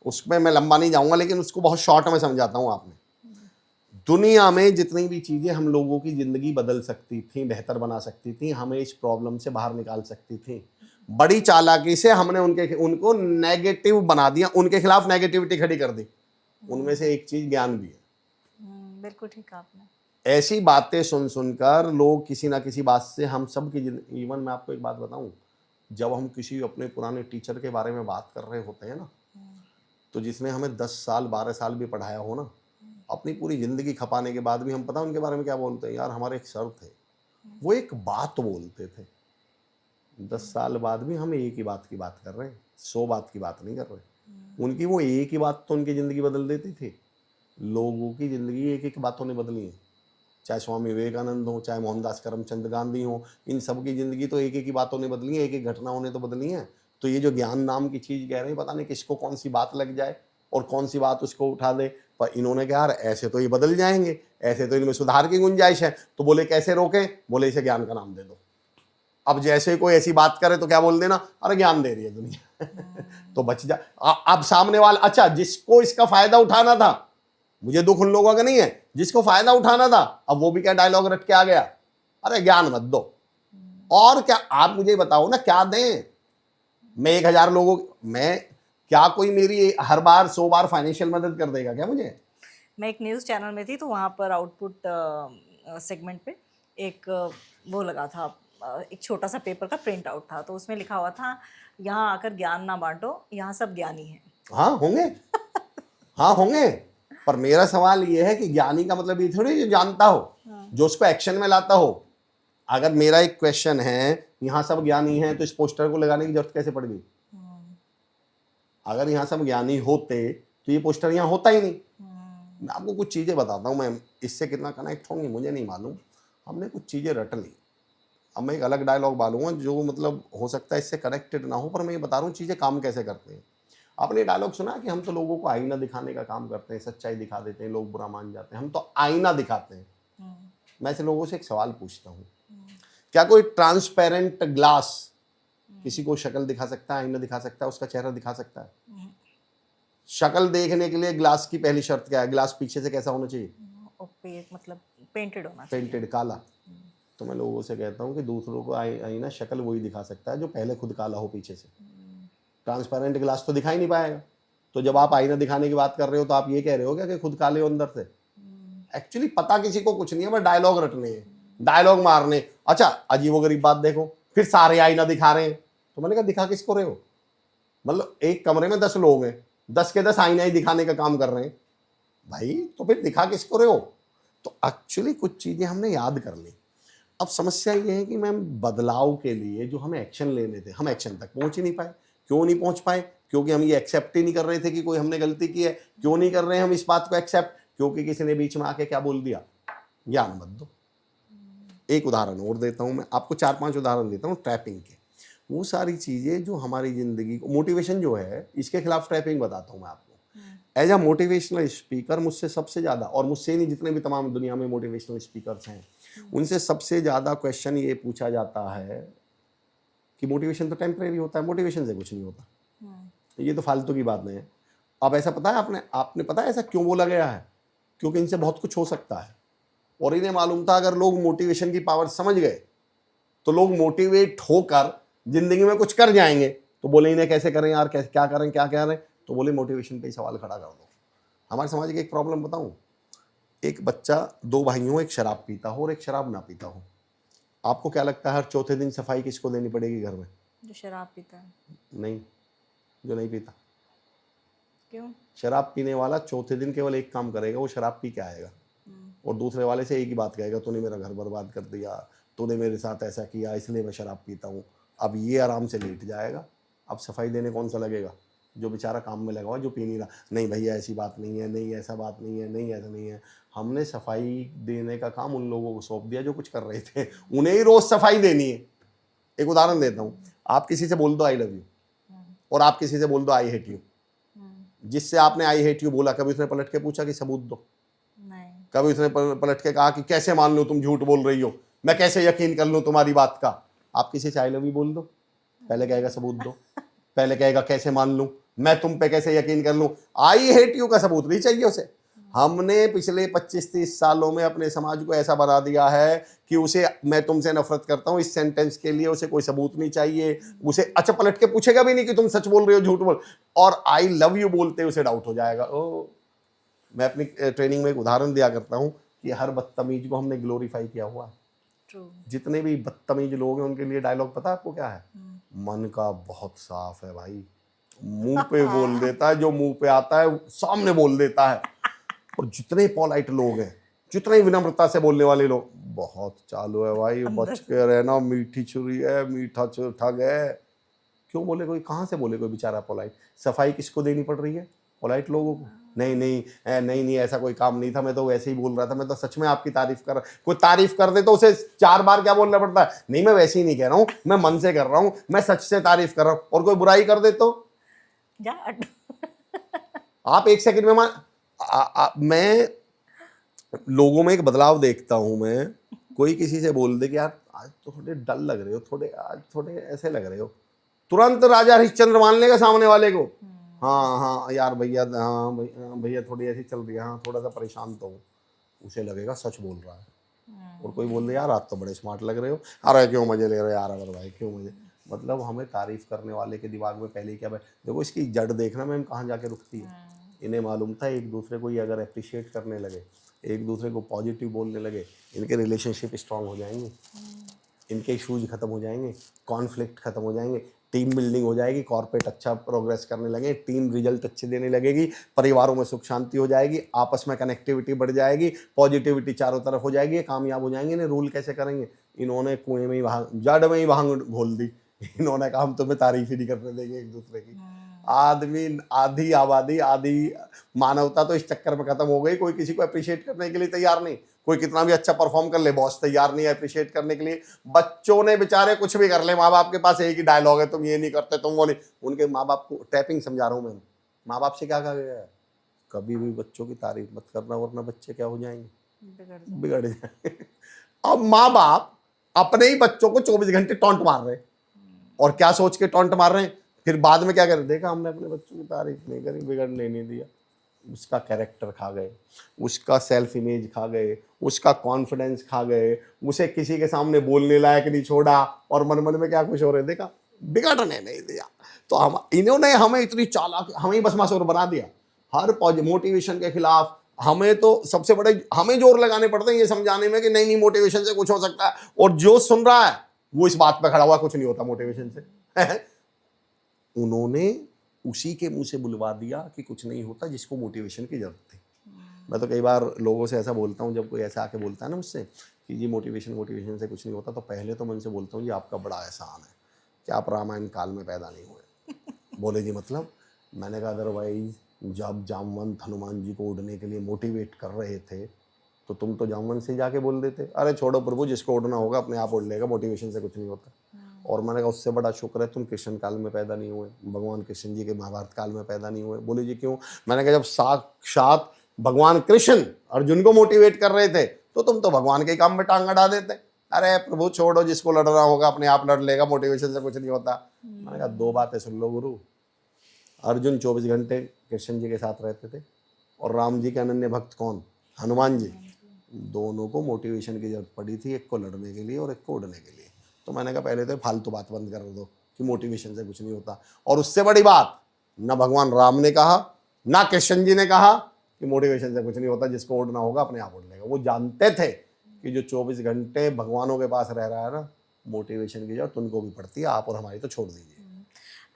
उसमें मैं लंबा नहीं जाऊंगा, लेकिन उसको बहुत शॉर्ट में समझाता हूं आपने। दुनिया में जितनी भी चीजें हम लोगों की जिंदगी बदल सकती थी, बेहतर बना सकती थी, हमें इस प्रॉब्लम से बाहर निकाल सकती थी, बड़ी चालाकी से हमने उनको नेगेटिव बना दिया, उनके खिलाफ नेगेटिविटी खड़ी कर दी। उनमें से एक चीज ज्ञान भी है। बिल्कुल ठीक आपने। ऐसी बातें सुन सुनकर लोग किसी ना किसी बात से, हम सब की जिंदगी, इवन मैं आपको एक बात बताऊं, जब हम किसी अपने पुराने टीचर के बारे में बात कर रहे होते हैं ना, तो जिसने हमें 10 साल 12 साल भी पढ़ाया हो ना, अपनी पूरी ज़िंदगी खपाने के बाद भी हम पता उनके बारे में क्या बोलते हैं, यार हमारे एक सर थे, वो एक बात बोलते थे। 10 साल बाद भी हम एक ही बात की बात कर रहे हैं, 100 बात की बात नहीं कर रहे। उनकी वो एक ही बात तो उनकी ज़िंदगी बदल देती थी। लोगों की ज़िंदगी एक एक बातों ने बदली है, चाहे स्वामी विवेकानंद हो, चाहे मोहनदास करमचंद गांधी हो, इन सब की ज़िंदगी तो एक एक ही बातों ने बदली है, एक एक घटनाओं ने तो बदली है। तो ये जो ज्ञान नाम की चीज़ कह रहे हैं, पता नहीं किसको कौन सी बात लग जाए और कौन सी बात उसको उठा दे। पर इन्होंने कहा यार ऐसे तो ये बदल जाएंगे, ऐसे तो इनमें सुधार की गुंजाइश है। तो बोले कैसे रोकें? बोले इसे ज्ञान का नाम दे दो। अब जैसे कोई ऐसी बात करे तो क्या बोल देना, अरे ज्ञान दे रही है दुनिया तो बच जा। अब सामने वाला, अच्छा जिसको इसका फायदा उठाना था, मुझे दुख उन लोगों का नहीं है, जिसको फायदा उठाना था, अब वो भी क्या डायलॉग रट के आ गया, अरे ज्ञान मत दो। और क्या, आप मुझे बताओ ना क्या दें? मैं 1000 लोगों, मैं क्या, कोई मेरी हर बार 100 बार फाइनेंशियल मदद कर देगा क्या मुझे? मैं एक न्यूज़ चैनल में थी तो वहाँ पर आउटपुट सेगमेंट पे एक वो लगा था, एक छोटा सा पेपर का प्रिंट आउट था, तो उसमें लिखा हुआ था यहाँ आकर ज्ञान ना बांटो, यहाँ सब ज्ञानी हैं। हाँ होंगे हाँ होंगे, पर मेरा सवाल ये है कि ज्ञानी का मतलब ये थोड़ी जो जानता हो, जो उसको एक्शन में लाता हो। अगर मेरा एक क्वेश्चन है, यहाँ सब ज्ञानी हैं, तो इस पोस्टर को लगाने की जरूरत कैसे पड़ गई? अगर यहाँ सब ज्ञानी होते तो ये पोस्टर यहाँ होता ही नहीं। मैं आपको कुछ चीज़ें बताता हूँ, मैं इससे कितना कनेक्ट होंगी मुझे नहीं मालूम। हमने कुछ चीज़ें रट ली। अब मैं एक अलग डायलॉग डालूंगा जो मतलब हो सकता है इससे कनेक्टेड ना हो, पर मैं ये बता रहा हूँ चीज़ें काम कैसे करते हैं। आपने डायलॉग सुना कि हम तो लोगों को आईना दिखाने का काम करते हैं, सच्चाई दिखा देते हैं, लोग बुरा मान जाते हैं, हम तो आईना दिखाते हैं। मैं ऐसे लोगों से एक सवाल पूछता हूँ, क्या कोई ट्रांसपेरेंट ग्लास किसी को शक्ल दिखा सकता है, आईना दिखा सकता है, उसका चेहरा दिखा सकता है? शक्ल देखने के लिए ग्लास की पहली शर्त क्या है? ग्लास पीछे से कैसा होना चाहिए? मतलब पेंटेड होना चाहिए। पेंटेड, काला। तो मैं लोगों से कहता हूँ कि दूसरों को आईना शक्ल वही दिखा सकता है जो पहले खुद काला हो पीछे से। ट्रांसपेरेंट ग्लास तो दिखाई नहीं पाएगा। तो जब आप आईना दिखाने की बात कर रहे हो तो आप ये कह रहे हो क्या कि खुद काले हो अंदर से? एक्चुअली पता किसी को कुछ नहीं है, बस डायलॉग रटने हैं, डायलॉग मारने। अच्छा अजीबोगरीब बात देखो, फिर सारे आईना दिखा रहे हैं, तो मैंने कहा दिखा किसको रहे हो? मतलब एक कमरे में 10 लोग हैं, 10 के 10 आईना ही दिखाने का काम कर रहे हैं भाई, तो फिर दिखा किसको रहे हो? तो एक्चुअली कुछ चीजें हमने याद कर ली। अब समस्या ये है कि मैम बदलाव के लिए जो हमें एक्शन लेने थे, हम एक्शन तक पहुंच ही नहीं पाए। क्यों नहीं पहुंच पाए? क्योंकि हम ये एक्सेप्ट ही नहीं कर रहे थे कि कोई हमने गलती की है। क्यों नहीं कर रहे हैं हम इस बात को एक्सेप्ट? क्योंकि किसी ने बीच में आके क्या बोल दिया, ज्ञान मत दो। एक उदाहरण और देता हूं, मैं आपको 4-5 उदाहरण देता हूं ट्रैपिंग के। वो सारी चीजें जो हमारी जिंदगी को, मोटिवेशन जो है, इसके खिलाफ ट्रैपिंग बताता हूं मैं आपको। एज अ मोटिवेशनल स्पीकर मुझसे सबसे ज्यादा, और मुझसे नहीं जितने भी तमाम दुनिया में मोटिवेशनल स्पीकर्स हैं, उनसे सबसे ज्यादा क्वेश्चन ये पूछा जाता है कि मोटिवेशन तो टेम्परेरी होता है, मोटिवेशन से कुछ नहीं होता, ये तो फालतू की बात नहीं है। अब ऐसा पता है आपने पता है ऐसा क्यों बोला गया है? क्योंकि इनसे बहुत कुछ हो सकता है, और इन्हें मालूम था अगर लोग मोटिवेशन की पावर समझ गए तो लोग मोटिवेट होकर जिंदगी में कुछ कर जाएंगे। तो बोले इन्हें कैसे करें यार, कैसे क्या करें? तो बोले मोटिवेशन पे ही सवाल खड़ा कर दो। हमारे समाज की एक प्रॉब्लम बताऊं, एक बच्चा, 2 भाई हो, एक शराब पीता हो और एक शराब ना पीता हो। आपको क्या लगता है हर चौथे दिन सफाई किसको देनी पड़ेगी घर में? जो शराब पीता है। नहीं, जो नहीं पीता। क्यों? शराब पीने वाला चौथे दिन केवल एक काम करेगा, वो शराब पी के आएगा और दूसरे वाले से एक ही बात कहेगा, तूने मेरा घर बर्बाद कर दिया, तूने मेरे साथ ऐसा किया, इसलिए मैं शराब पीता हूँ। अब ये आराम से लेट जाएगा। अब सफाई देने कौन सा लगेगा? जो बेचारा काम में लगा हुआ, जो पी नहीं रहा। नहीं भैया ऐसी बात नहीं है, नहीं ऐसा बात नहीं है, नहीं ऐसा नहीं है। हमने सफाई देने का काम उन लोगों को सौंप दिया जो कुछ कर रहे थे, उन्हें ही रोज सफाई देनी है। एक उदाहरण देता हूँ, आप किसी से बोल दो आई लव यू और आप किसी से बोल दो आई हेट यू। जिससे आपने आई हेट यू बोला, कभी उसने पलट के पूछा कि सबूत दो? नहीं। कभी उसने पलट के कहा कि कैसे मान लो तुम झूठ बोल रही हो, मैं कैसे यकीन कर लूं तुम्हारी बात का? आप किसी से आई लव यू बोल दो, पहले कहेगा सबूत दो, पहले कहेगा कैसे मान लूं, मैं तुम पे कैसे यकीन कर लूं। आई हेट यू का सबूत नहीं चाहिए उसे। हमने पिछले 25-30 सालों में अपने समाज को ऐसा बना दिया है कि उसे मैं तुमसे नफरत करता हूं इस सेंटेंस के लिए उसे कोई सबूत नहीं चाहिए। उसे अच्छा पलट के पूछेगा भी नहीं कि तुम सच बोल रहे हो झूठ बोल, और आई लव यू बोलते उसे डाउट हो जाएगा। ओ, मैं अपनी ट्रेनिंग में एक उदाहरण दिया करता हूं कि हर बदतमीज को हमने ग्लोरीफाई किया हुआ। जितने भी बदतमीज लोग हैं उनके लिए डायलॉग पता है आपको क्या है? मन का बहुत साफ है भाई, मुंह पे बोल देता है, जो मुंह पे आता है सामने बोल देता है। और जितने पॉलाइट लोग हैं, जितने विनम्रता से बोलने वाले लोग, बहुत चालू है भाई, बच के रहना, मीठी छुरी है, मीठा ठग है। क्यों बोले कोई, कहाँ से बोले कोई बेचारा पॉलाइट? सफाई किसको देनी पड़ रही है? पॉलाइट लोगों को। नहीं ऐसा कोई काम नहीं था, मैं तो वैसे ही बोल रहा था, मैं तो सच में आपकी तारीफ कर रहा। कोई तारीफ कर दे तो उसे 4 बार क्या बोलना पड़ता है? नहीं मैं वैसे ही नहीं कह रहा हूँ, मैं मन से कर रहा हूँ, मैं सच से तारीफ कर रहा हूँ। और कोई बुराई कर दे तो जा आप एक सेकंड में मैं लोगों में एक बदलाव देखता हूं। मैं कोई किसी से बोल दे कि यार आज तो थोड़े डल लग रहे हो, थोड़े आज थोड़े ऐसे लग रहे हो, तुरंत राजा हरिश्चंद्र मान लेगा सामने वाले को। हाँ हाँ यार भैया, हाँ भैया थोड़ी ऐसी चल रही है, हाँ थोड़ा सा परेशान तो हूँ, उसे लगेगा सच बोल रहा है। और कोई बोल दे यार आज तो बड़े स्मार्ट लग रहे हो, अरे क्यों मजे ले रहे हो यार, अगर भाई क्यों मजे। मतलब हमें तारीफ करने वाले के दिमाग में पहले ही क्या देखो, इसकी जड़ देखना मैम कहाँ जाके रुकती है। इन्हें मालूम था एक दूसरे को ये अगर अप्रिशिएट करने लगे, एक दूसरे को पॉजिटिव बोलने लगे, इनके रिलेशनशिप स्ट्रांग हो जाएंगे, इनके इशूज खत्म हो जाएंगे, कॉन्फ्लिक्ट खत्म हो जाएंगे, टीम बिल्डिंग हो जाएगी, कॉर्पोरेट अच्छा प्रोग्रेस करने लगे, टीम रिजल्ट अच्छे देने लगेगी, परिवारों में सुख शांति हो जाएगी, आपस में कनेक्टिविटी बढ़ जाएगी, पॉजिटिविटी चारों तरफ हो जाएगी, ये कामयाब हो जाएंगे। इन्हें रूल कैसे करेंगे? इन्होंने कुएं में ही भांग, जड़ में ही भांग घोल दी। इन्होंने कहा हम तुम्हें तारीफ ही नहीं करने देंगे एक दूसरे की। आदमी, आधी आबादी, आधी मानवता तो इस चक्कर में खत्म हो गई, कोई किसी को अप्रिशिएट करने के लिए तैयार नहीं। कोई कितना भी अच्छा परफॉर्म कर ले, बॉस तैयार नहीं है अप्रिशिएट करने के लिए। बच्चों ने बेचारे कुछ भी कर ले, माँ बाप के पास एक ही डायलॉग है, तुम ये नहीं करते, तुम वो नहीं। उनके माँ बाप को टैपिंग समझा रहा हूँ मैं, माँ बाप से क्या कहा गया है, कभी भी बच्चों की तारीफ मत करना वरना बच्चे क्या हो जाएंगे, बिगड़ जाएंगे। अब माँ बाप अपने ही बच्चों को 24 घंटे टॉन्ट मार रहे हैं, और क्या सोच के टॉन्ट मार रहे हैं, फिर बाद में क्या कर रहे, देखा हमने अपने बच्चों की तारीफ नहीं करी, बिगड़ने नहीं दिया, उसका कैरेक्टर खा गए, उसका सेल्फ इमेज खा गए, उसका कॉन्फिडेंस खा गए, उसे किसी के सामने बोलने लायक नहीं छोड़ा, और मन मन में क्या खुश हो रहे, देखा बिगड़ने नहीं दिया। तो हम, इन्होंने हमें इतनी चालाक, हमें ही बस मासूर बना दिया। हर मोटिवेशन के खिलाफ हमें तो सबसे बड़े हमें जोर लगाने पड़ते हैं ये समझाने में कि नहीं नहीं मोटिवेशन से कुछ हो सकता है, और जो सुन रहा है वो इस बात पर खड़ा हुआ कुछ नहीं होता मोटिवेशन से। उन्होंने उसी के मुंह से बुलवा दिया कि कुछ नहीं होता जिसको मोटिवेशन की जरूरत थी। मैं तो कई बार लोगों से ऐसा बोलता हूँ, जब कोई ऐसा आके बोलता है ना मुझसे कि जी मोटिवेशन से कुछ नहीं होता, तो पहले तो मैं उनसे बोलता हूँ जी आपका बड़ा एहसान है कि आप रामायण काल में पैदा नहीं हुए। बोले जी मतलब? मैंने कहा अदरवाइज जब जामवंत हनुमान जी को उड़ने के लिए मोटिवेट कर रहे थे तो तुम तो जामवंत से जाके बोल देते अरे छोड़ो प्रभु, जिसको उड़ना होगा अपने आप उड़ लेगा, मोटिवेशन से कुछ नहीं होता। और मैंने कहा उससे बड़ा शुक्र है तुम कृष्ण काल में पैदा नहीं हुए, भगवान कृष्ण जी के महाभारत काल में पैदा नहीं हुए। बोले जी क्यों? मैंने कहा जब साक्षात भगवान कृष्ण अर्जुन को मोटिवेट कर रहे थे तो तुम तो भगवान के काम में टांग अड़ा देते। अरे प्रभु छोड़ो, जिसको लड़ना होगा अपने आप लड़ लेगा, मोटिवेशन से कुछ नहीं होता। मैंने कहा दो बातें सुन लो गुरु, अर्जुन 24 घंटे कृष्ण जी के साथ रहते थे, और राम जी के अनन्य भक्त कौन? हनुमान जी। दोनों को मोटिवेशन की जरूरत पड़ी थी, एक को लड़ने के लिए और एक को उड़ने के लिए। तो मैंने कहा पहले तो फालतू बात बंद कर दो कि मोटिवेशन से कुछ नहीं होता। और उससे बड़ी बात, ना भगवान राम ने कहा ना कृष्ण जी ने कहा कि मोटिवेशन से कुछ नहीं होता, जिसको उड़ना होगा अपने आप उड़ लेगा। वो जानते थे कि जो 24 घंटे भगवानों के पास रह रहा है ना, मोटिवेशन की जरूरत उनको भी पड़ती है, आप और हमारी तो छोड़ दीजिए।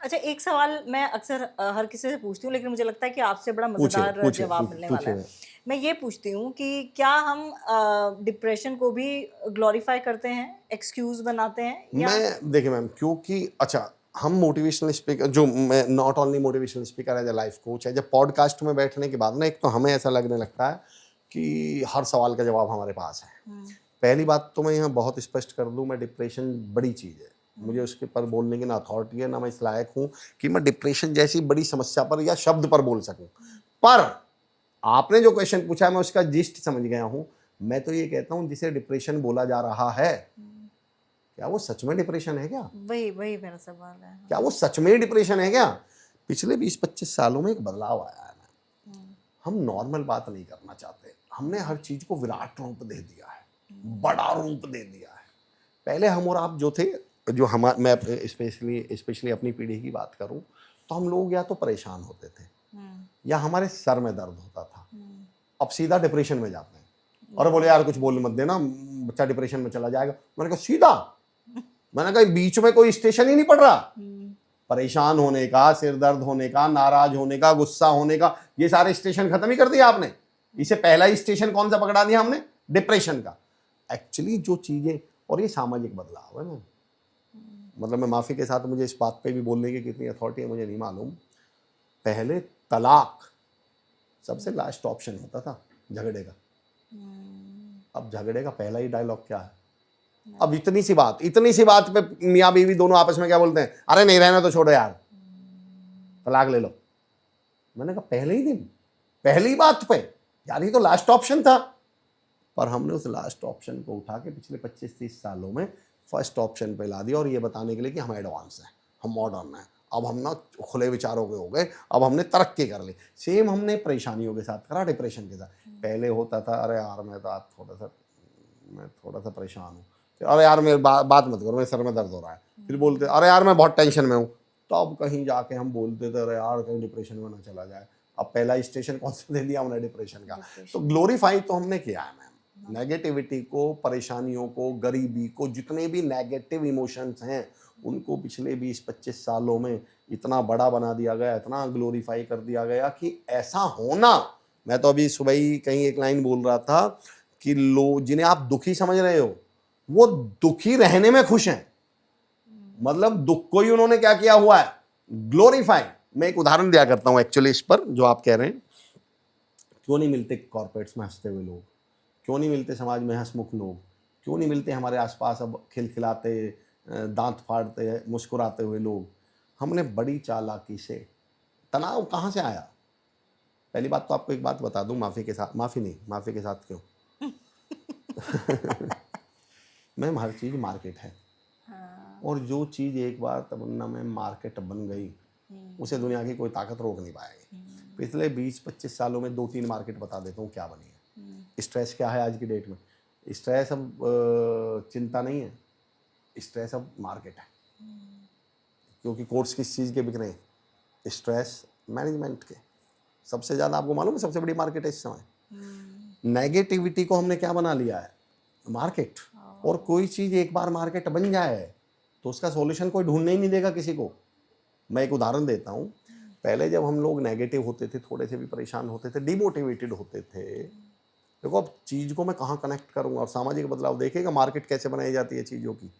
अच्छा, एक सवाल मैं अक्सर हर किसी से पूछती हूँ, लेकिन मुझे लगता है कि आपसे बड़ा मजेदार पूछिए, जवाब मिलने वाला है। मैं ये पूछती हूँ कि क्या हम डिप्रेशन को भी ग्लोरीफाई करते हैं, एक्सक्यूज बनाते हैं, या मैं देखिए मैम, क्योंकि अच्छा हम मोटिवेशनल स्पीकर, जो मैं not only motivational speaker as a life coach है, जब पॉडकास्ट में बैठने के बाद ना, एक तो हमें ऐसा लगने लगता है कि हर सवाल का जवाब हमारे पास है। पहली बात तो मैं यहाँ बहुत स्पष्ट कर दूँ, मैं डिप्रेशन बड़ी चीज़ है, मुझे उसके पर बोलने की ना अथॉरिटी है, ना मैं इस लायक हूँ कि मैं डिप्रेशन जैसी बड़ी समस्या पर या शब्द पर बोल सकूं। पर आपने जो क्वेश्चन पूछा है मैं उसका जिस्ट समझ गया हूँ। मैं तो ये कहता हूँ जिसे डिप्रेशन बोला जा रहा है, क्या वो सच में डिप्रेशन है क्या? वही मेरा सवाल है। क्या वो सच में डिप्रेशन है क्या? पिछले 20-25 सालों में एक बदलाव आया है ना, हम नॉर्मल बात नहीं करना चाहते, हमने हर चीज को विराट रूप दे दिया है, बड़ा रूप दे दिया है। पहले हम और आप जो थे, जो मैं स्पेशली अपनी पीढ़ी की बात करूं, तो हम लोग या तो परेशान होते थे या हमारे सर में दर्द होता था। अब सीधा डिप्रेशन में जाते हैं और बोले यार कुछ बोल मत देना, बच्चा डिप्रेशन में चला जाएगा। मैंने कहा सीधा, मैंने कहा बीच में कोई स्टेशन ही नहीं पड़ रहा। परेशान होने का, सिर दर्द होने का, नाराज होने का, गुस्सा होने का, ये सारे स्टेशन खत्म ही कर दिया आपने। इसे पहला ही स्टेशन कौन सा पकड़ा दिया हमने? डिप्रेशन का। एक्चुअली जो चीजें, और ये सामाजिक बदलाव है ना, मतलब मैं माफी के साथ मुझे इस बात पे भी बोलने की कितनी अथॉरिटी है मुझे नहीं मालूम। पहले तलाक सबसे लास्ट ऑप्शन होता था झगड़े का। अब झगड़े का पहला ही डायलॉग क्या है? अब इतनी सी बात पे मियाँ बीवी दोनों आपस में क्या बोलते हैं? अरे नहीं रहना तो छोड़ो यार, तलाक ले लो। मैंने कहा पहले ही दिन, पहली बात पे, यार ये तो लास्ट ऑप्शन था। पर हमने उस लास्ट ऑप्शन को उठा के पिछले 25-30 सालों में फर्स्ट ऑप्शन पे ला दिया, और ये बताने के लिए कि हम एडवांस हैं, हम मॉडर्न हैं, अब हम ना खुले विचारों के हो गए, अब हमने तरक्की कर ली। सेम हमने परेशानियों के साथ करा, डिप्रेशन के साथ। पहले होता था अरे यार मैं थोड़ा सा परेशान हूँ, अरे यार मेरे बात मत करो, मेरे सर में दर्द हो रहा है। फिर बोलते अरे यार मैं बहुत टेंशन में हूँ, तो अब कहीं जाके हम बोलते थे अरे यार कहीं डिप्रेशन में ना चला जाए। अब पहला स्टेशन कौन सा दे दिया हमने, डिप्रेशन का। तो ग्लोरीफाई तो हमने किया है मैम, नेगेटिविटी को, परेशानियों को, गरीबी को, जितने भी नेगेटिव इमोशंस हैं उनको पिछले 20-25 सालों में इतना बड़ा बना दिया गया, इतना ग्लोरीफाई कर दिया गया कि ऐसा होना। मैं तो अभी सुबह ही कहीं एक लाइन बोल रहा था कि लोग जिन्हें आप दुखी समझ रहे हो वो दुखी रहने में खुश हैं, मतलब दुख को ही उन्होंने क्या किया हुआ है, ग्लोरीफाई। मैं एक उदाहरण दिया करता हूं एक्चुअली इस पर, जो आप कह रहे हैं। क्यों नहीं मिलते कॉर्पोरेट्स में हंसते हुए लोग, क्यों नहीं मिलते समाज में हंसमुख लोग, क्यों नहीं मिलते हमारे आसपास अब खिलखिलाते, दांत फाड़ते, मुस्कुराते हुए लोग। हमने बड़ी चालाकी से, तनाव कहाँ से आया? पहली बात तो आपको एक बात बता दूं, माफ़ी के साथ क्यों मैम हर चीज़ मार्केट है। और जो चीज़ एक बार तमन्ना में मार्केट बन गई उसे दुनिया की कोई ताकत रोक नहीं पाएगी। पिछले 20-25 सालों में 2-3 मार्केट बता देता हूँ क्या बनी है। स्ट्रेस क्या है आज की डेट में? स्ट्रेस अब चिंता नहीं है, स्ट्रेस अब मार्केट है। क्योंकि कोर्स किस चीज़ के बिक रहे हैं? स्ट्रेस मैनेजमेंट के। सबसे ज़्यादा आपको मालूम है सबसे बड़ी मार्केट है इस समय। नेगेटिविटी को हमने क्या बना लिया है? मार्केट। और कोई चीज़ एक बार मार्केट बन जाए तो उसका सॉल्यूशन कोई ढूंढने ही नहीं देगा किसी को। मैं एक उदाहरण देता हूँ। पहले जब हम लोग नेगेटिव होते थे, थोड़े से भी परेशान होते थे, डिमोटिवेटेड होते थे, देखो अब चीज़ को मैं कहाँ कनेक्ट करूँगा, और सामाजिक बदलाव देखेगा मार्केट कैसे बनाई जाती है चीज़ों की।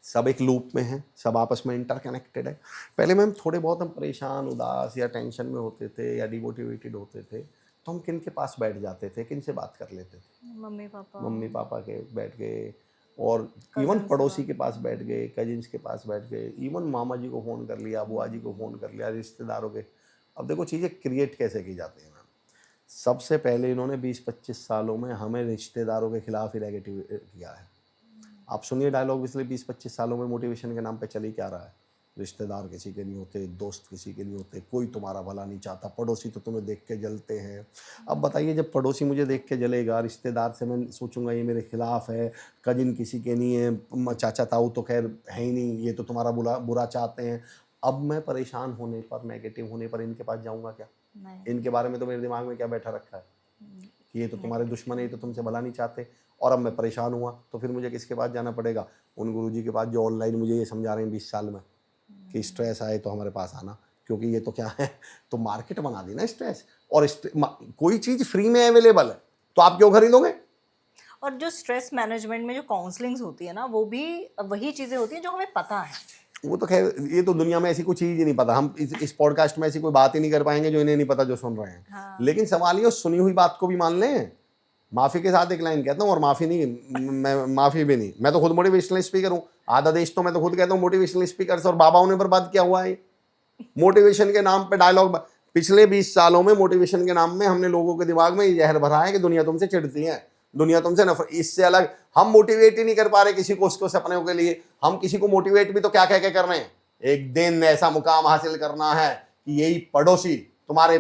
सब एक लूप में है, सब आपस में इंटरकनेक्टेड है। पहले मैम थोड़े बहुत हम परेशान, उदास या टेंशन में होते थे या डिमोटिवेटेड होते थे तो हम किन के पास बैठ जाते थे, किन से बात कर लेते थे? मम्मी पापा के बैठ गए, और इवन पड़ोसी के पास बैठ गए, कजिन्स के पास बैठ गए, इवन मामा जी को फ़ोन कर लिया, बुआ जी को फ़ोन कर लिया, रिश्तेदारों के। अब देखो चीज़ें क्रिएट कैसे की जाती हैं मैम। सबसे पहले इन्होंने 20-25 सालों में हमें रिश्तेदारों के खिलाफ ही नेगेटिव किया है। आप सुनिए डायलॉग, पिछले 20-25 सालों में मोटिवेशन के नाम पे चल ही क्या रहा है? रिश्तेदार किसी के नहीं होते, दोस्त किसी के नहीं होते, कोई तुम्हारा भला नहीं चाहता, पड़ोसी तो तुम्हें देख के जलते हैं। अब बताइए जब पड़ोसी मुझे देख के जलेगा, रिश्तेदार से मैं सोचूंगा ये मेरे खिलाफ है, कजिन किसी के नहीं है, चाचा ताऊ तो खैर है ही नहीं, ये तो तुम्हारा बुरा चाहते हैं। अब मैं परेशान होने पर, नेगेटिव होने पर इनके पास जाऊँगा क्या? इनके बारे में तो मेरे दिमाग में क्या बैठा रखा है कि ये तो तुम्हारे दुश्मन है, ये तो तुमसे भला नहीं चाहते। और अब मैं परेशान हुआ तो फिर मुझे किसके पास जाना पड़ेगा? उन गुरुजी के पास जो ऑनलाइन मुझे ये समझा रहे हैं 20 साल में कि स्ट्रेस आए तो हमारे पास आना, क्योंकि ये तो क्या है, तो मार्केट बना दी ना स्ट्रेस। और कोई चीज़ फ्री में अवेलेबल है तो आप क्यों खरीदोगे? और जो स्ट्रेस मैनेजमेंट में जो काउंसलिंग्स होती है ना, वो भी वही चीज़ें होती हैं जो हमें पता है। वो तो खैर, ये तो दुनिया में ऐसी कोई चीज़ ही नहीं पता। हम इस पॉडकास्ट में ऐसी कोई बात ही नहीं कर पाएंगे जो इन्हें नहीं पता, जो सुन रहे हैं। हाँ। लेकिन सवाल ये सुनी हुई बात को भी मान लें। माफ़ी के साथ एक लाइन कहता हूँ, और माफ़ी नहीं, मैं माफ़ी भी नहीं, मैं तो खुद मोटिवेशनल स्पीकर हूँ। आधा देश तो मैं तो खुद कहता हूँ मोटिवेशनल स्पीकर से, और बाबाओं ने बर्बाद किया हुआ है मोटिवेशन के नाम पे डायलॉग। पिछले 20 सालों में मोटिवेशन के नाम में हमने लोगों के दिमाग में ये जहर भरा है कि दुनिया तुमसे चिढ़ती है, दुनिया तुमसे नफरत। इससे अलग हम मोटिवेट ही नहीं कर पा रहे किसी को उसको सपनों के लिए। हम किसी को मोटिवेट भी तो क्या कह के कर रहे हैं, एक दिन ऐसा मुकाम हासिल करना है कि यही पड़ोसी तुम्हारे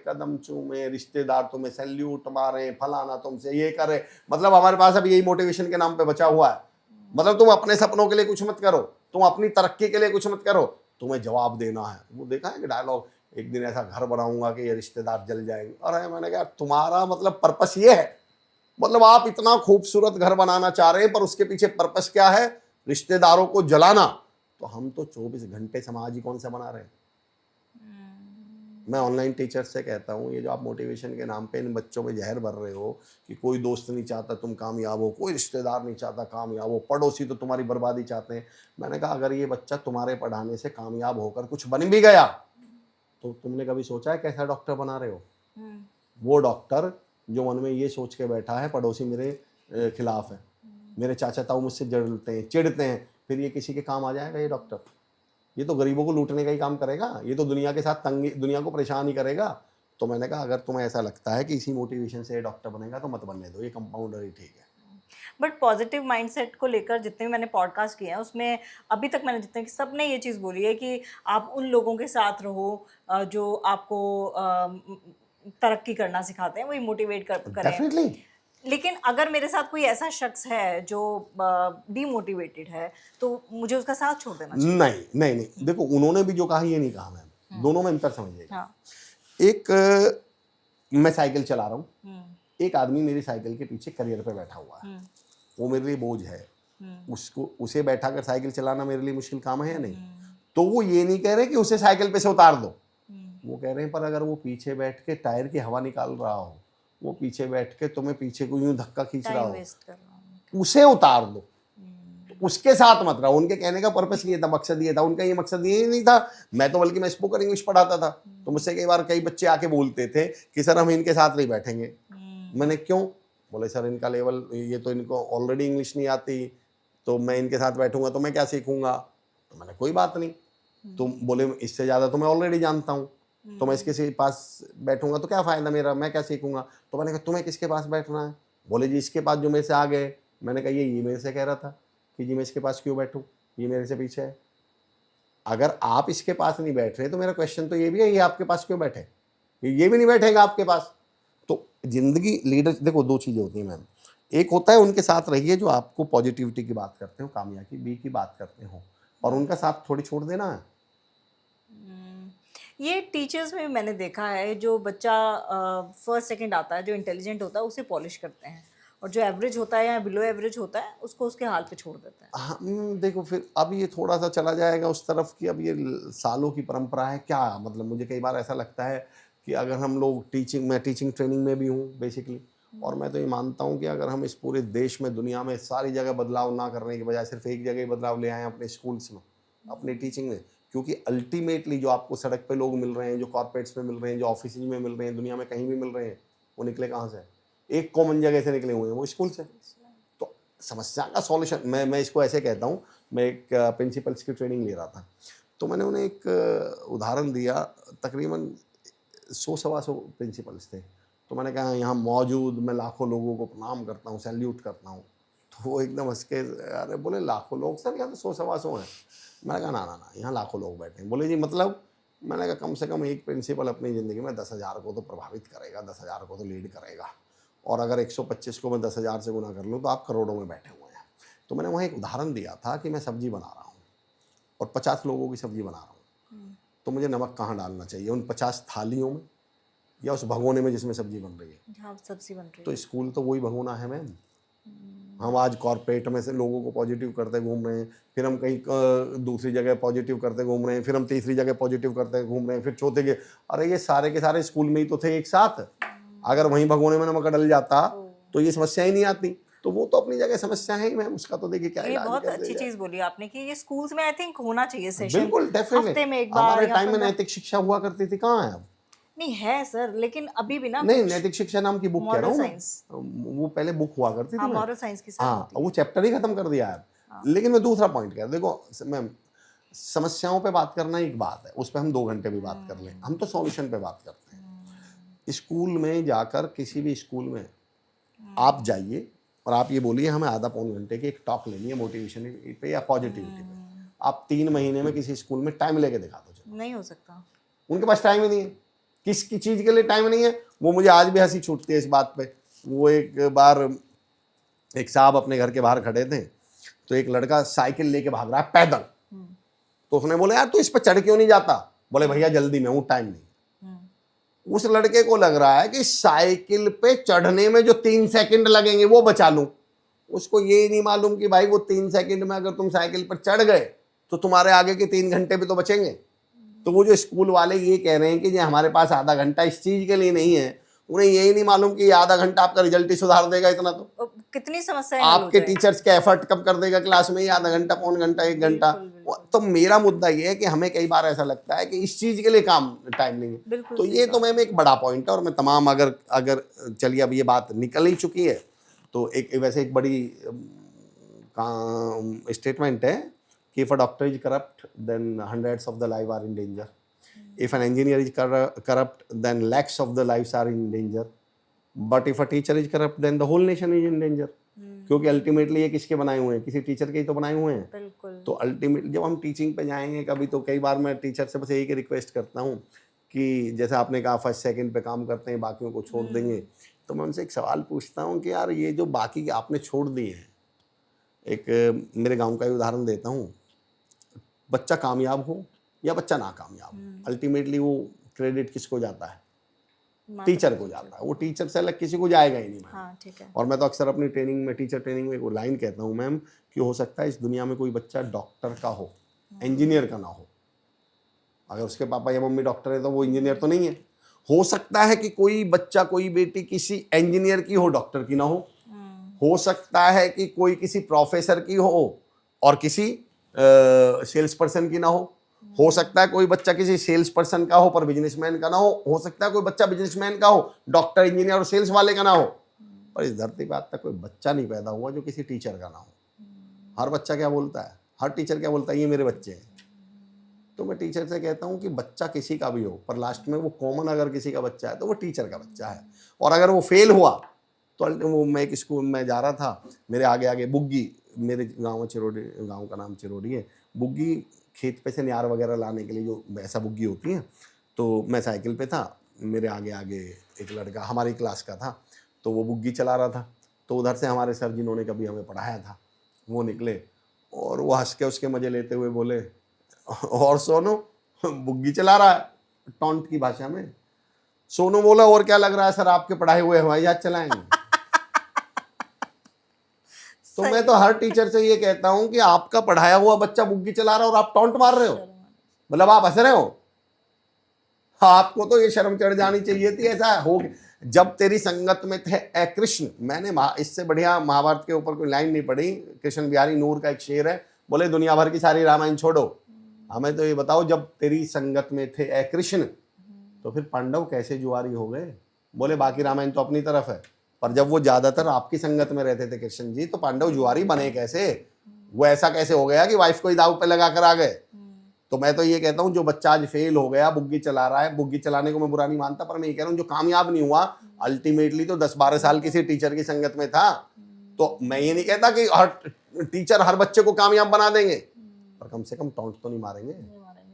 कदम चूमे, रिश्तेदार तुम्हें सैल्यूट मारे, फलाना तुमसे ये करे। मतलब हमारे पास अब यही मोटिवेशन के नाम पे बचा हुआ है। मतलब तुम अपने सपनों के लिए कुछ मत करो, तुम अपनी तरक्की के लिए कुछ मत करो, तुम्हें जवाब देना है। वो देखा है कि डायलॉग, एक दिन ऐसा घर बनाऊंगा कि ये रिश्तेदार जल जाएंगे। अरे मैंने कहा तुम्हारा मतलब पर्पस ये है? मतलब आप इतना खूबसूरत घर बनाना चाह रहे हैं पर उसके पीछे पर्पस क्या है? रिश्तेदारों को जलाना। तो हम तो 24 घंटे समाज ही कौन सा बना रहे हैं। मैं ऑनलाइन टीचर से कहता हूँ, ये जो आप मोटिवेशन के नाम पे इन बच्चों में जहर भर रहे हो कि कोई दोस्त नहीं चाहता तुम कामयाब हो, कोई रिश्तेदार नहीं चाहता कामयाब हो, पड़ोसी तो तुम्हारी बर्बादी चाहते हैं। मैंने कहा अगर ये बच्चा तुम्हारे पढ़ाने से कामयाब होकर कुछ बन भी गया तो तुमने कभी सोचा है कैसा डॉक्टर बना रहे हो? वो डॉक्टर जो मन में ये सोच के बैठा है पड़ोसी मेरे खिलाफ है, मेरे चाचा ताऊ मुझसे जड़ते हैं, चिढ़ते हैं, फिर ये किसी के काम आ जाएगा ये डॉक्टर? ये तो गरीबों को लूटने का ही काम करेगा, ये तो दुनिया के साथ तंगी, दुनिया को परेशान ही करेगा। तो मैंने कहा अगर तुम्हें ऐसा लगता है कि इसी मोटिवेशन से डॉक्टर बनेगा तो मत बनने दो, ये कंपाउंडर ही ठीक है। बट पॉजिटिव माइंडसेट को लेकर जितने भी मैंने पॉडकास्ट किए हैं उसमें अभी तक मैंने जितने कि सब ने ये चीज़ बोली है कि आप उन लोगों के साथ रहो जो आपको तरक्की करना सिखाते हैं, वही मोटिवेट करें। डेफिनेटली। लेकिन अगर मेरे साथ कोई ऐसा शख्स है जो डीमोटिवेटेड है तो मुझे उसका साथ छोड़ देना चाहिए? नहीं नहीं नहीं, देखो उन्होंने भी जो कहा ये नहीं कहा मैम, दोनों में अंतर समझिएगा। हाँ। एक मैं साइकिल चला रहा हूँ, हम्म, एक आदमी मेरी साइकिल के पीछे करियर पे बैठा हुआ है, वो मेरे लिए बोझ है, उसको उसे बैठा कर साइकिल चलाना मेरे लिए मुश्किल काम है या नहीं? तो वो ये नहीं कह रहे कि उसे साइकिल पे से उतार दो, वो कह रहे हैं पर अगर वो पीछे बैठ के टायर की हवा निकाल रहा हो, वो पीछे बैठ के तुम्हें पीछे को यूं धक्का खींच रहा टाइम हो, वेस्ट कर रहा हूँ। उसे उतार दो, तो उसके साथ मत रहो। उनके कहने का पर्पस ये था, मकसद ये था, उनका ये मकसद ये नहीं था। मैं तो बल्कि मैं स्पोकन इंग्लिश पढ़ाता था, तो मुझसे कई बार कई बच्चे आके बोलते थे कि सर हम इनके साथ नहीं बैठेंगे। मैंने क्यों? बोले सर इनका लेवल, ये तो इनको ऑलरेडी इंग्लिश नहीं आती, तो मैं इनके साथ बैठूंगा तो मैं क्या सीखूंगा? तो मैंने कोई बात नहीं, तुम बोले इससे ज़्यादा तो मैं ऑलरेडी जानता हूँ, तो मैं इसके पास बैठूंगा तो क्या फ़ायदा मेरा, मैं क्या सीखूंगा? तो मैंने कहा तुम्हें किसके पास बैठना है? बोले जी इसके पास जो मेरे से आ गए। मैंने कहा ये मेरे से कह रहा था कि जी मैं इसके पास क्यों बैठूं, ये मेरे से पीछे है। अगर आप इसके पास नहीं बैठ रहे तो मेरा क्वेश्चन तो ये भी है, ये आपके पास क्यों बैठे? ये भी नहीं बैठेगा आपके पास। तो जिंदगी लीडर, देखो दो चीज़ें होती हैं मैम, एक होता है उनके साथ रहिए जो आपको पॉजिटिविटी की बात करते हो, कामयाबी की बात करते हो, और उनका साथ थोड़ी छोड़ देना है। ये टीचर्स में मैंने देखा है, जो बच्चा फर्स्ट सेकंड आता है, जो इंटेलिजेंट होता है उसे पॉलिश करते हैं, और जो एवरेज होता है या बिलो एवरेज होता है उसको उसके हाल पे छोड़ देते हैं। हम देखो फिर अब ये थोड़ा सा चला जाएगा उस तरफ कि अब ये सालों की परंपरा है क्या, मतलब मुझे कई बार ऐसा लगता है कि अगर हम लोग मैं टीचिंग ट्रेनिंग में भी हूँ बेसिकली, और मैं तो ये मानता हूँ कि अगर हम इस पूरे देश में, दुनिया में सारी जगह बदलाव ना करने के बजाय सिर्फ एक जगह ही बदलाव ले आए अपने स्कूल्स में, अपनी टीचिंग में, क्योंकि अल्टीमेटली जो आपको सड़क पे लोग मिल रहे हैं, जो कॉर्पोरेट्स में मिल रहे हैं, जो ऑफिस में मिल रहे हैं, दुनिया में कहीं भी मिल रहे हैं, वो निकले कहाँ से? एक कॉमन जगह से निकले हुए हैं, वो स्कूल से। तो समस्या का सॉल्यूशन, मैं इसको ऐसे कहता हूँ, मैं एक प्रिंसिपल्स की ट्रेनिंग ले रहा था, तो मैंने उन्हें एक उदाहरण दिया, तकरीबन 100-125 प्रिंसिपल्स थे, तो मैंने कहा यहाँ मौजूद मैं लाखों लोगों को प्रणाम करता हूँ, सैल्यूट करता हूँ। तो वो एकदम हंस के, अरे बोले लाखों लोग सर, यहाँ तो 100-125 हैं। मैंने कहा ना यहाँ लाखों लोग बैठे हैं। बोले जी मतलब? मैंने कहा कम से कम एक प्रिंसिपल अपनी ज़िंदगी में 10,000 को तो प्रभावित करेगा, 10,000 को तो लीड करेगा, और अगर 125 को मैं 10,000 से गुना कर लूँ तो आप करोड़ों में बैठे हुए हैं। तो मैंने वहाँ एक उदाहरण दिया था कि मैं सब्जी बना रहा हूँ और 50 लोगों की सब्जी बना रहा हूँ, तो मुझे नमक कहाँ डालना चाहिए, उन 50 थालियों में या उस भगोने में जिसमें सब्जी बन रही है? जहाँ सब्जी बन रही है। तो स्कूल तो वही भगोना है मैम। हम आज कॉर्पोरेट में से लोगों को पॉजिटिव करते घूम रहे हैं, फिर हम कहीं दूसरी जगह पॉजिटिव करते घूम रहे हैं, फिर हम तीसरी जगह पॉजिटिव करते घूम रहे हैं, फिर चौथे के, अरे ये सारे के सारे स्कूल में ही तो थे एक साथ। अगर वहीं भगोने में नमक डल जाता तो ये समस्या ही नहीं आती। तो वो तो अपनी जगह समस्या है ही मैम, उसका तो देखिए क्या ये इलाज बहुत कर अच्छी देगा। चीज बोली आपने कि ये स्कूल्स में आई थिंक होना चाहिए सेशन, बिल्कुल डेफिनेटली। हफ्ते में एक बार हमारे या टाइम में 15 नैतिक शिक्षा हुआ करती थी, कहाँ है अब? नहीं है सर, लेकिन अभी भी ना नहीं, कुछ नैतिक शिक्षा नाम की बुक कह रहा moral हूँ मैं। science। वो पहले बुक हुआ करती थी हाँ, मैम। मॉरल साइंस की सर हाँ, होती है। वो चैप्टर ही खत्म कर दिया है। लेकिन मैं दूसरा पॉइंट कह रहा हूँ, देखो मैम, समस्याओं पे बात करना एक बात है, उस पर हम 2 घंटे भी बात कर लें, हम तो सॉल्यूशन पे बात करते हैं। स्कूल में जाकर, किसी भी स्कूल में आप जाइए और आप ये बोलिए हमें आधा पौन घंटे की एक टॉक लेनी है मोटिवेशन पे या पॉजिटिविटी पे, आप 3 महीने में किसी स्कूल में टाइम लेके दिखा दो। चलो, नहीं हो सकता, उनके पास टाइम ही नहीं है। किसकी चीज़ के लिए टाइम नहीं है? वो मुझे आज भी हंसी छूटती है इस बात पे। वो एक बार एक साहब अपने घर के बाहर खड़े थे, तो एक लड़का साइकिल लेके भाग रहा है पैदल, तो उसने बोला यार तू इस पर चढ़ क्यों नहीं जाता? बोले भैया जल्दी में हूँ, टाइम नहीं। उस लड़के को लग रहा है कि साइकिल पे चढ़ने में जो 3 सेकंड लगेंगे वो बचा लूं। उसको ये नहीं मालूम कि भाई वो 3 सेकंड में अगर तुम साइकिल पर चढ़ गए तो तुम्हारे आगे के 3 घंटे भी तो बचेंगे। तो वो जो स्कूल वाले ये कह रहे हैं कि ये हमारे पास आधा घंटा इस चीज के लिए नहीं है, उन्हें यही नहीं मालूम कि आधा घंटा आपका रिजल्ट ही सुधार देगा। इतना तो कितनी समस्याएं आपके टीचर्स के एफर्ट कम कर देगा क्लास में, ये आधा घंटा, पौन घंटा, 1 घंटा। तो मेरा मुद्दा ये है कि हमें कई बार ऐसा लगता है कि इस चीज के लिए काम टाइम नहीं है। तो ये तो मैम एक बड़ा पॉइंट है, और मैं तमाम अगर चलिए अब ये बात निकल ही चुकी है तो एक वैसे एक बड़ी स्टेटमेंट है कि if a doctor is corrupt, then hundreds of the lives are in danger. If an engineer is corrupt, then lakhs of the lives are in danger. But if a teacher is corrupt, then the whole nation is in danger. क्योंकि अल्टीमेटली ये किसके बनाए हुए हैं? किसी टीचर के ही तो बनाए हुए हैं। बिल्कुल। तो अल्टीमेटली जब हम टीचिंग पे जाएंगे कभी, तो कई बार मैं टीचर से बस यही रिक्वेस्ट करता हूँ कि जैसे आपने कहा फर्स्ट सेकंड पे काम करते हैं, बाकियों को छोड़ देंगे, तो मैं उनसे एक सवाल पूछता हूँ कि यार ये जो बाकी के आपने छोड़ दिए हैं, एक मेरे गांव का ही उदाहरण देता हूँ, बच्चा कामयाब हो या बच्चा नाकामयाब हो, अल्टीमेटली वो क्रेडिट किसको जाता है? टीचर को जाता है। वो टीचर से अलग किसी को जाएगा ही नहीं मैम। हाँ, ठीक है। और मैं तो अक्सर अपनी ट्रेनिंग में, टीचर ट्रेनिंग में वो लाइन कहता हूँ मैम कि हो सकता है इस दुनिया में कोई बच्चा डॉक्टर का हो, इंजीनियर का ना हो। अगर उसके पापा या मम्मी डॉक्टर है तो वो इंजीनियर तो नहीं है। हो सकता है कि कोई बच्चा, कोई बेटी किसी इंजीनियर की हो, डॉक्टर की ना हो सकता है कि कोई किसी प्रोफेसर की हो और किसी सेल्स पर्सन की ना हो सकता है कोई बच्चा किसी सेल्स पर्सन का हो पर बिजनेसमैन का ना हो सकता है कोई बच्चा बिजनेसमैन का हो, डॉक्टर, इंजीनियर और सेल्स वाले का ना हो। पर इस धरती पर आज तक कोई बच्चा नहीं पैदा हुआ जो किसी टीचर का ना हो। हर बच्चा क्या बोलता है, हर टीचर क्या बोलता है, ये मेरे बच्चे हैं। तो मैं टीचर से कहता हूँ कि बच्चा किसी का भी हो, पर लास्ट में वो कॉमन अगर किसी का बच्चा है तो वो टीचर का बच्चा है। और अगर वो फेल हुआ तो वो, मैं एक स्कूल में जा रहा था, मेरे आगे आगे बुग्गी, मेरे गाँव चिरोड़ी, गाँव का नाम चिरोड़ी है, बुग्गी खेत पे से न्यार वगैरह लाने के लिए जो ऐसा बुग्गी होती है, तो मैं साइकिल पे था, मेरे आगे आगे एक लड़का हमारी क्लास का था, तो वो बुग्गी चला रहा था। तो उधर से हमारे सर जिन्होंने कभी हमें पढ़ाया था वो निकले और वो हंस के उसके मजे लेते हुए बोले, और सोनू बुग्गी चला रहा है, टॉन्ट की भाषा में। सोनू बोला, और क्या लग रहा है सर, आपके पढ़ाए हुए हवाई जहाज चलाएंगे। तो मैं तो हर टीचर से ये कहता हूं कि आपका पढ़ाया हुआ बच्चा बुग्गी चला रहा है और आप टॉन्ट मार रहे हो, मतलब आप हंस रहे हो। आपको तो ये शर्म चढ़ जानी चाहिए थी। ऐसा हो जब तेरी संगत में थे ए कृष्ण, मैंने इससे बढ़िया महाभारत के ऊपर कोई लाइन नहीं पढ़ी। कृष्ण बिहारी नूर का एक शेर है, बोले दुनिया भर की सारी रामायण छोड़ो, हमें तो ये बताओ जब तेरी संगत में थे ए कृष्ण तो फिर पांडव कैसे जुआरी हो गए? बोले बाकी रामायण तो अपनी तरफ है, पर जब वो ज्यादातर आपकी संगत में रहते थे कृष्ण जी, तो पांडव जुआरी बने कैसे? वो ऐसा कैसे हो गया कि वाइफ को ही दाव पे लगा कर आ गए? तो मैं तो ये कहता हूँ जो बच्चा आज फेल हो गया, बुग्गी चला रहा है, बुग्गी चलाने को मैं बुरा नहीं मानता, पर मैं ये कह रहा हूँ जो कामयाब नहीं हुआ, अल्टीमेटली तो 10-12 साल किसी टीचर की संगत में था। तो मैं ये नहीं कहता कि हर टीचर हर बच्चे को कामयाब बना देंगे, पर कम से कम टॉन्ट तो नहीं मारेंगे,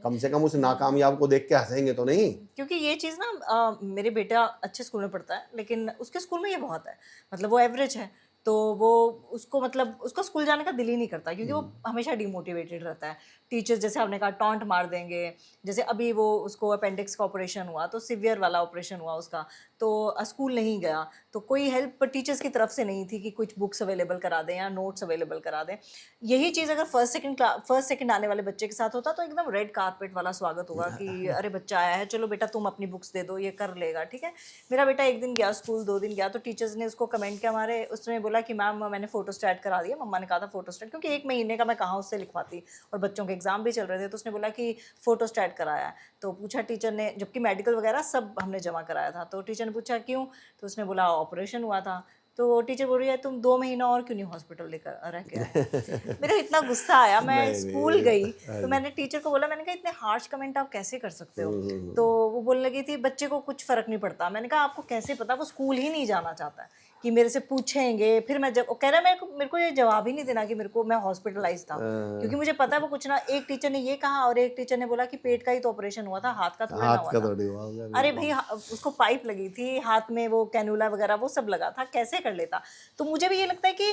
कम से कम उस नाकामयाब को देख के हंसेंगे तो नहीं। क्योंकि ये चीज़ ना मेरे बेटा अच्छे स्कूल में पढ़ता है, लेकिन उसके स्कूल में ये बहुत है, मतलब वो एवरेज है, तो वो उसको मतलब उसको स्कूल जाने का दिल ही नहीं करता, क्योंकि वो हमेशा डिमोटिवेटेड रहता है। टीचर्स जैसे आपने कहा टॉन्ट मार देंगे, जैसे अभी वो उसको अपेंडिक्स का ऑपरेशन हुआ, तो सिवियर वाला ऑपरेशन हुआ उसका, तो स्कूल नहीं गया, तो कोई हेल्प टीचर्स की तरफ से नहीं थी कि कुछ बुक्स अवेलेबल करा दें या नोट्स अवेलेबल करा दें। यही चीज़ अगर फर्स्ट सेकंड आने वाले बच्चे के साथ होता तो एकदम रेड कारपेट वाला स्वागत होगा कि अरे बच्चा आया है, चलो बेटा तुम अपनी बुक्स दे दो, ये कर लेगा, ठीक है। मेरा बेटा एक दिन गया स्कूल, 2 दिन गया, तो टीचर्स ने उसको कमेंट किया हमारे, उसने बोला कि मैम मैंने फोटो स्टैट करा दिया, मम्मा ने कहा था फोटो स्टैट, क्योंकि 1 महीने का मैं कहाँ उससे लिखवाती, और बच्चों के एग्जाम भी चल रहे थे, तो उसने बोला कि फोटो स्टैट कराया है। तो पूछा टीचर ने, जबकि मेडिकल वगैरह सब हमने जमा कराया था, तो टीचर ने पूछा क्यों, तो उसने बोला ऑपरेशन हुआ था। तो टीचर बोल रही है तुम 2 महीना और क्यों नहीं हॉस्पिटल लेकर रह के आए? मेरा इतना गुस्सा आया, मैं स्कूल गई तो मैंने टीचर को बोला, मैंने कहा इतने हार्श कमेंट आप कैसे कर सकते हो? तो वो बोलने लगी थी बच्चे को कुछ फर्क नहीं पड़ता। मैंने कहा आपको कैसे पता? वो स्कूल ही नहीं जाना चाहता है कि मेरे से पूछेंगे, फिर मैं जब कह रहा है मेरे को ये जवाब ही नहीं देना कि मैं हॉस्पिटलाइज था, क्योंकि मुझे पता है वो कुछ ना, एक टीचर ने ये कहा और एक टीचर ने बोला कि पेट का ही तो ऑपरेशन हुआ था, हाथ का थोड़ा ना हुआ था। अरे भाई उसको पाइप लगी थी हाथ में, वो कैनुला वगैरह वो सब लगा था, कैसे कर लेता? तो मुझे भी ये लगता है कि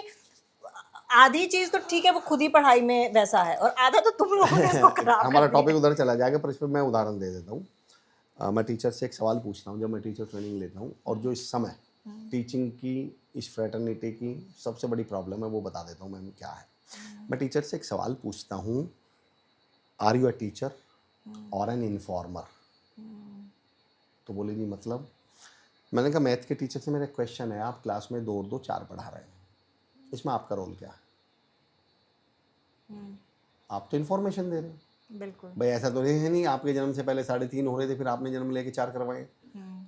आधी चीज तो ठीक है वो खुद ही पढ़ाई में वैसा है, और आधा तो तुम लोगों ने इसको खराब हमारा टॉपिक उधर चला जाएगा, पर इस पर मैं उदाहरण दे देता हूँ। मैं टीचर से एक सवाल पूछता हूँ जब मैं टीचर ट्रेनिंग लेता हूँ, और जो इस समय टीचिंग की, इस फ्रेटर्निटी की सबसे बड़ी प्रॉब्लम है वो बता देता हूँ मैम क्या है। मैं टीचर से एक सवाल पूछता हूँ, आर यू अ टीचर और एन इन्फॉर्मर? तो बोले जी मतलब? मैंने कहा मैथ के टीचर से मेरा क्वेश्चन है, आप क्लास में 2 और 2 4 पढ़ा रहे हैं, इसमें आपका रोल क्या है? आप तो इन्फॉर्मेशन दे रहे हैं। बिल्कुल भाई ऐसा तो है नहीं आपके जन्म से पहले 3.5 हो रहे थे, फिर आपने जन्म लेके 4 करवाए।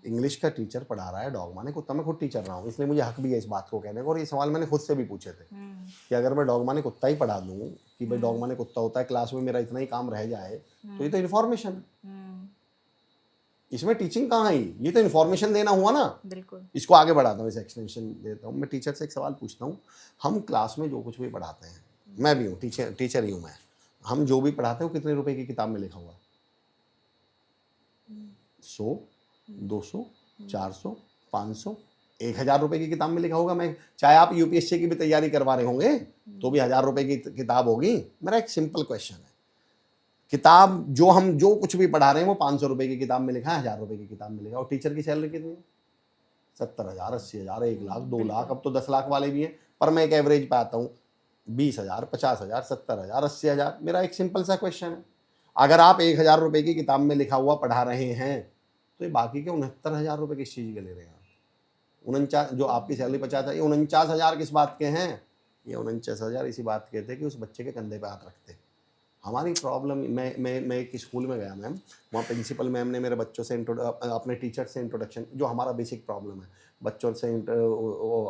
इंग्लिश का टीचर पढ़ा रहा है डॉग माने कुत्ता, मैं खुद टीचर रहा हूँ इसलिए मुझे हक भी है इस बात को कहने का, और ये सवाल मैंने खुद से भी पूछे थे कि अगर मैं डॉग माने कुत्ता ही पढ़ा दूँ कि भाई डॉग माने कुत्ता होता है, क्लास में मेरा इतना ही काम रह जाए तो ये तो इन्फॉर्मेशन, इसमें टीचिंग कहाँ आई, ये तो इन्फॉर्मेशन देना हुआ ना। बिल्कुल। इसको आगे बढ़ाता हूँ, इसे एक्सटेंशन देता हूँ। मैं टीचर से एक सवाल पूछता हूँ, हम क्लास में जो कुछ भी पढ़ाते हैं, मैं भी हूँ टीचर ही हूँ मैं, हम जो भी पढ़ाते हैं वो कितने रुपए की किताब में लिखा हुआ? 100, 200, 400, 500, 1000 रुपए की किताब में लिखा होगा। मैं चाहे आप यूपीएससी की भी तैयारी करवा रहे होंगे तो भी 1000 रुपए की किताब होगी। मेरा एक सिंपल क्वेश्चन है, किताब जो कुछ भी पढ़ा रहे हैं वो 500 रुपए की किताब में लिखा है, 1000 रुपए की किताब में लिखा है, और टीचर की सैलरी कितनी है? 70,000, 80,000, 1 लाख, 2 लाख, अब तो 10 लाख वाले भी हैं, पर मैं एक एवरेज पे आता हूँ 20,000, 50,000, 70,000, 80,000। मेरा एक सिंपल सा क्वेश्चन है, अगर आप 1,000 रुपए की किताब में लिखा हुआ पढ़ा रहे हैं तो ये बाकी के 69,000 रुपए किस चीज़ के ले रहे हैं? 49, जो आपकी सैलरी 50 है, ये 49,000 किस बात के हैं? ये 49,000 इसी बात के थे कि उस बच्चे के कंधे पे हाथ रखते। हमारी प्रॉब्लम, मैं एक स्कूल में गया मैम, वहाँ प्रिंसिपल मैम ने मेरे बच्चों से अपने टीचर से इंट्रोडक्शन, जो हमारा बेसिक प्रॉब्लम है, बच्चों से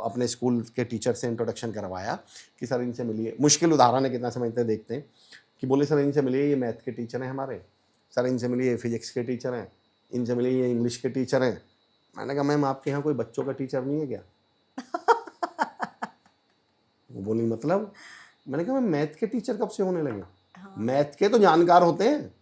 अपने स्कूल के टीचर से इंट्रोडक्शन करवाया कि सर इनसे मिलिए। मुश्किल उदाहरण है, कितना समझते देखते हैं, कि बोले सर इनसे मिलिए, ये मैथ के टीचर हैं हमारे, सर इनसे मिलिए ये फिजिक्स के टीचर हैं, इनसे मिलिए ये इंग्लिश के टीचर हैं। मैंने कहा मैम आपके यहाँ कोई बच्चों का टीचर नहीं है क्या? वो बोली मतलब? मैंने कहा मैम मैथ के टीचर कब से होने लगे? मैथ के तो जानकार होते हैं,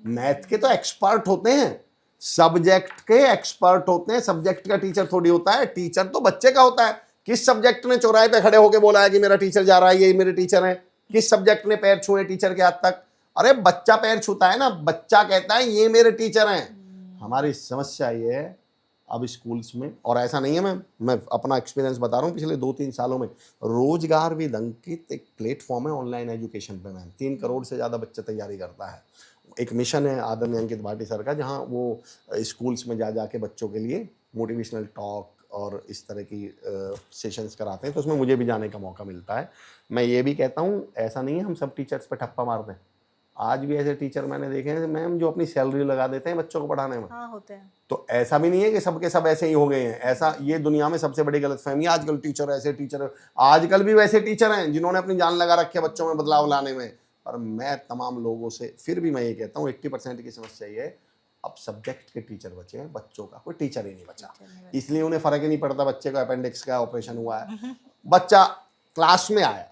मैथ के तो एक्सपर्ट होते हैं, सब्जेक्ट के एक्सपर्ट होते हैं, सब्जेक्ट का टीचर थोड़ी होता है। टीचर तो बच्चे का होता है। किस सब्जेक्ट ने चौराहे पे खड़े होकर बोला है कि मेरा टीचर जा रहा है, ये मेरे टीचर हैं? किस सब्जेक्ट ने पैर छुए टीचर के हाथ तक? अरे बच्चा पैर छूता है ना, बच्चा कहता है ये मेरे टीचर हैं। हमारी समस्या ये है अब स्कूल्स में, और ऐसा नहीं है मैं अपना एक्सपीरियंस बता रहा हूँ पिछले 2-3 सालों में, रोजगार विद अंकित एक प्लेटफॉर्म है ऑनलाइन एजुकेशन पे मैम, 3 करोड़ से ज़्यादा बच्चे तैयारी करता है। एक मिशन है आदरणीय अंकित भाटी सर का, जहाँ वो स्कूल्स में जा के बच्चों के लिए मोटिवेशनल टॉक और इस तरह की सेशंस कराते हैं, तो उसमें मुझे भी जाने का मौका मिलता है। मैं ये भी कहता हूँ, ऐसा नहीं है हम सब टीचर्स पे ठप्पा मारते हैं, आज भी ऐसे टीचर मैंने देखे हैं मैम जो अपनी सैलरी लगा देते हैं बच्चों को पढ़ाने में। हाँ, होते हैं। तो ऐसा भी नहीं है कि सबके सब ऐसे ही हो गए हैं, ऐसा ये दुनिया में सबसे बड़ी गलतफहमी है। आजकल टीचर ऐसे टीचर, आजकल भी वैसे टीचर हैं जिन्होंने अपनी जान लगा रखी है बच्चों में बदलाव लाने में। पर मैं तमाम लोगों से फिर भी मैं ये कहता हूँ 80% की समस्या ये है, अब सब्जेक्ट के टीचर बचे हैं, बच्चों का कोई टीचर ही नहीं बचा। इसलिए उन्हें फर्क ही नहीं पड़ता बच्चे को अपेंडिक्स का ऑपरेशन हुआ है, बच्चा क्लास में आया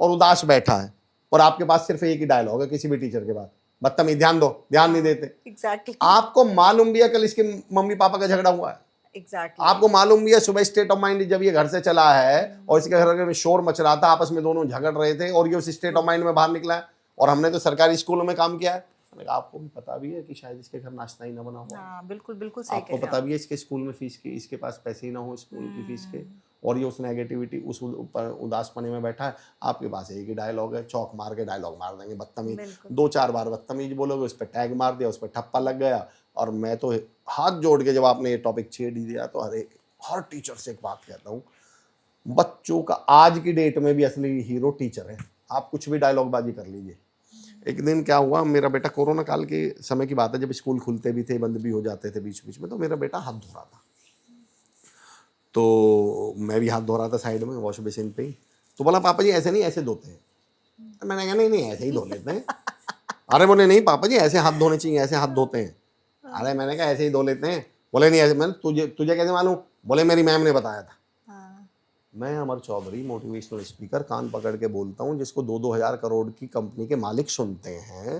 और उदास बैठा है और आपके पास सिर्फ एक ही डायलॉग है किसी भी टीचर के पास, बदतमीज, ध्यान दो, ध्यान नहीं देते। एग्जैक्टली। आपको मालूम भी है कल इसके मम्मी पापा का झगड़ा हुआ है, एग्जैक्टली। आपको मालूम भी है सुबह स्टेट ऑफ माइंड जब ये घर से चला है और इसके घर में शोर मच रहा था, आपस में दोनों झगड़ रहे थे और ये उस स्टेट ऑफ माइंड में बाहर निकला है। और हमने तो सरकारी स्कूलों में काम किया है, मैंने कहा आपको भी पता भी है कि शायद इसके घर नाश्ता ही ना बना हुआ, हाँ, बिल्कुल बिल्कुल सही आपको कह रहे पता हैं भी है इसके स्कूल में फीस की, इसके पास पैसे ही ना हो स्कूल की फीस के, और ये उस नेगेटिविटी उस उदासपने में बैठा है। आपके पास एक ही डायलॉग है, चौक मार के डायलॉग मार देंगे, बदतमीज, बिल्कुल। 2-4 बार बदतमीज बोलोगे, उस पर टैग मार दिया, उस पर ठप्पा लग गया। और मैं तो हाथ जोड़ के जब आपने ये टॉपिक छेड़ ही दिया तो हर टीचर से एक बात कहता हूँ, बच्चों का आज की डेट में भी असली हीरो टीचर है। आप कुछ भी डायलॉग बाजी कर लीजिए। एक दिन क्या हुआ, मेरा बेटा, कोरोना काल के समय की बात है, जब स्कूल खुलते भी थे बंद भी हो जाते थे बीच बीच में, तो मेरा बेटा हाथ धो रहा था, तो मैं भी हाथ धो रहा था साइड में वॉश बेसिन पे ही। तो बोला पापा जी ऐसे नहीं, ऐसे धोते हैं। तो मैंने कहा नहीं ऐसे ही धो लेते हैं। अरे बोले नहीं पापा जी ऐसे हाथ धोने चाहिए, ऐसे हाथ धोते हैं। अरे मैंने कहा ऐसे ही धो लेते हैं। बोले नहीं ऐसे। मैंने तुझे कैसे मालूम? बोले मेरी मैम ने बताया था। मैं अमर चौधरी मोटिवेशनल स्पीकर, कान पकड़ के बोलता हूँ, जिसको 2-2 हज़ार करोड़ की कंपनी के मालिक सुनते हैं,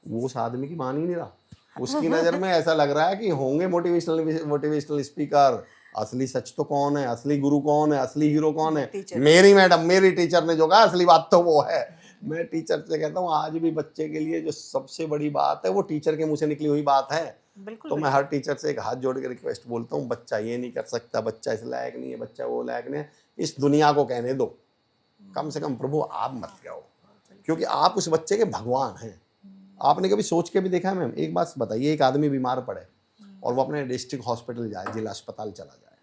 वो उस आदमी की मान ही नहीं रहा। उसकी नज़र में ऐसा लग रहा है कि होंगे मोटिवेशनल स्पीकर। असली सच तो कौन है, असली गुरु कौन है, असली हीरो कौन है? मेरी मैडम, मेरी टीचर ने जो कहा असली बात तो वो है। मैं टीचर से कहता हूँ आज भी बच्चे के लिए जो सबसे बड़ी बात है वो टीचर के मुंह से निकली हुई बात है। तो मैं हर टीचर से एक हाथ जोड़ के रिक्वेस्ट बोलता हूँ, बच्चा ये नहीं कर सकता, बच्चा इस लायक नहीं है, बच्चा वो लायक नहीं है, इस दुनिया को कहने दो। कम से कम प्रभु आप मत जाओ, क्योंकि आप उस बच्चे के भगवान हैं। आपने कभी सोच के भी देखा है मैम? एक बात बताइए, एक आदमी बीमार पड़े और वो अपने डिस्ट्रिक्ट हॉस्पिटल जाए, जिला अस्पताल चला जाए,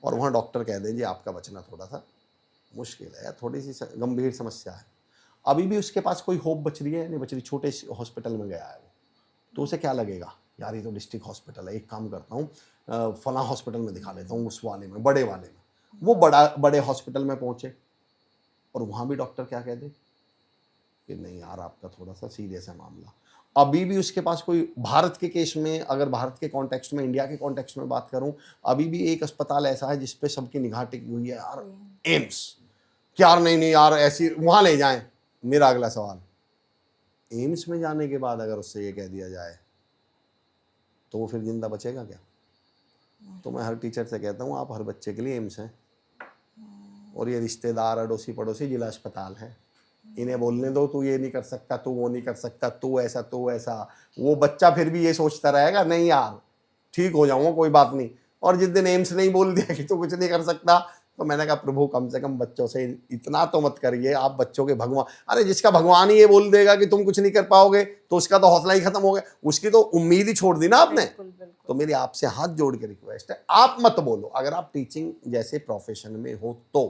और वहाँ डॉक्टर कह दे जी आपका बचना थोड़ा सा मुश्किल है, थोड़ी सी गंभीर समस्या है, अभी भी उसके पास कोई होप बच रही है नहीं बच रही, छोटे हॉस्पिटल में गया है वो, तो उसे क्या लगेगा? यार ये तो डिस्ट्रिक्ट हॉस्पिटल है, एक काम करता हूँ फलां हॉस्पिटल में दिखा लेता हूँ, उस वाले में, बड़े वाले में। वो बड़े हॉस्पिटल में पहुँचे और वहाँ भी डॉक्टर क्या कह दे कि नहीं यार आपका थोड़ा सा सीरियस है मामला। अभी भी उसके पास कोई, भारत के केस में, अगर भारत के कॉन्टेक्स्ट में, इंडिया के कॉन्टेक्स्ट में बात करूं, अभी भी एक अस्पताल ऐसा है जिसपे सबकी निगाह टिकी हुई है यार, एम्स। क्या नहीं यार ऐसी वहां ले जाएं। मेरा अगला सवाल, एम्स में जाने के बाद अगर उससे ये कह दिया जाए तो वो फिर जिंदा बचेगा क्या? तो मैं हर टीचर से कहता हूँ आप हर बच्चे के लिए एम्स हैं, और ये रिश्तेदार अड़ोसी पड़ोसी जिला अस्पताल है, इन्हें बोलने दो तू ये नहीं कर सकता, तू वो नहीं कर सकता, तू ऐसा। वो बच्चा फिर भी ये सोचता रहेगा नहीं यार ठीक हो जाऊंगा कोई बात नहीं। और जिस दिन एम्स नहीं बोल दिया कि तू कुछ नहीं कर सकता, तो मैंने कहा प्रभु कम से कम बच्चों से इतना तो मत करिए, आप बच्चों के भगवान। अरे जिसका भगवान ही ये बोल देगा कि तुम कुछ नहीं कर पाओगे तो उसका तो हौसला ही खत्म हो गया, उसकी तो उम्मीद ही छोड़ दी ना आपने। तो मेरी आपसे हाथ जोड़ के रिक्वेस्ट है, आप मत बोलो। अगर आप टीचिंग जैसे प्रोफेशन में हो तो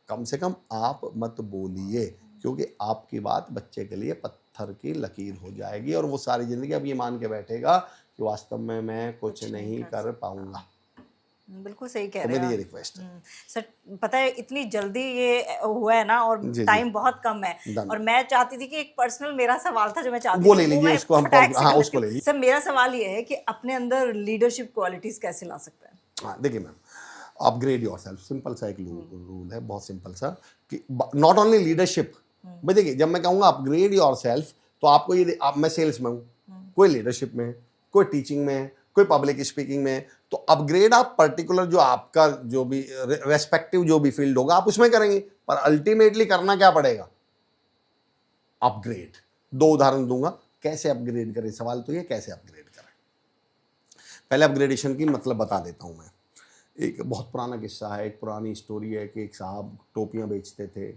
कम से कम आप मत बोलिए, क्योंकि आपकी बात बच्चे के लिए पत्थर की लकीर हो जाएगी और वो सारी जिंदगी अब ये मान के बैठेगा कि वास्तव में मैं कुछ नहीं कर पाऊंगा। बिल्कुल सही कह तो रहे हैं मेरी ये आप। रिक्वेस्ट है। सर पता है इतनी जल्दी ये हुआ है ना, और जी। टाइम बहुत कम है, Done. और मैं चाहती थी कि एक पर्सनल मेरा सवाल था जो मैं चाहती वो थी ले लीजिए, मैं उसको हम फटाक से हाँ, कर उसको लेती ले हूँ। लीजिए। सर मेरा सवाल ये है कि अपने अंदर लीडरशिप क्वालिटीज कैसे ला सकते हैं? हाँ देखिए मैम, अपग्रेड योरसेल्फ, सिंपल सा एक रूल है, बहुत सिंपल सा, कि नॉट ओनली लीडरशिप। भाई देखिए, जब मैं कहूँगा अपग्रेड योरसेल्फ तो आपको ये मैं सेल्स में हूँ, कोई लीडरशिप में है, कोई टीचिंग में है, कोई पब्लिक स्पीकिंग में है, तो अपग्रेड आप पर्टिकुलर जो आपका जो भी रेस्पेक्टिव जो भी फील्ड होगा आप उसमें करेंगे, पर अल्टीमेटली करना क्या पड़ेगा? अपग्रेड। दो उदाहरण दूंगा कैसे अपग्रेड करें, सवाल तो ये कैसे अपग्रेड करें। पहले अपग्रेडेशन की मतलब बता देता हूं मैं। एक बहुत पुराना किस्सा है, एक पुरानी स्टोरी है कि एक साहब टोपियां बेचते थे।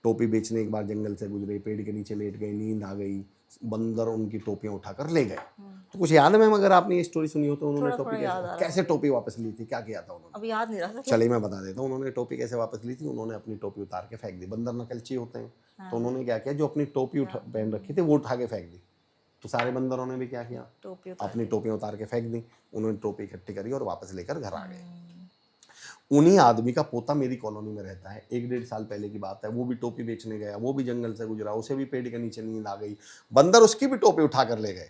टोपी बेचने के बाद जंगल से गुजरे, पेड़ के नीचे लेट गए, नींद आ गई, बंदर उनकी टोपियां उठाकर ले गए। तो कुछ याद है मैम, अगर आपने ये स्टोरी सुनी हो तो उन्होंने थोड़ा टोपी याद आ रहा है। कैसे टोपी वापस ली थी, क्या किया था उन्होंने? अभी याद नहीं रहा था। चलिए मैं बता देता हूँ उन्होंने टोपी कैसे वापस ली थी। उन्होंने अपनी टोपी उतार के फेंक दी, बंदर नकलची होते हैं, तो उन्होंने क्या किया, जो अपनी टोपी पहन रखी थी वो उठा के फेंक दी। तो सारे बंदरों ने भी क्या किया, टोपी अपनी टोपियां उतार के फेंक दी। उन्होंने टोपी इकट्ठी करी और वापस लेकर घर आ गए। उन्हीं आदमी का पोता मेरी कॉलोनी में रहता है, 1-1.5 साल पहले की बात है। वो भी टोपी बेचने गया, वो भी जंगल से गुजरा, उसे भी पेड़ के नीचे नींद आ गई, बंदर उसकी भी टोपी उठा कर ले गए।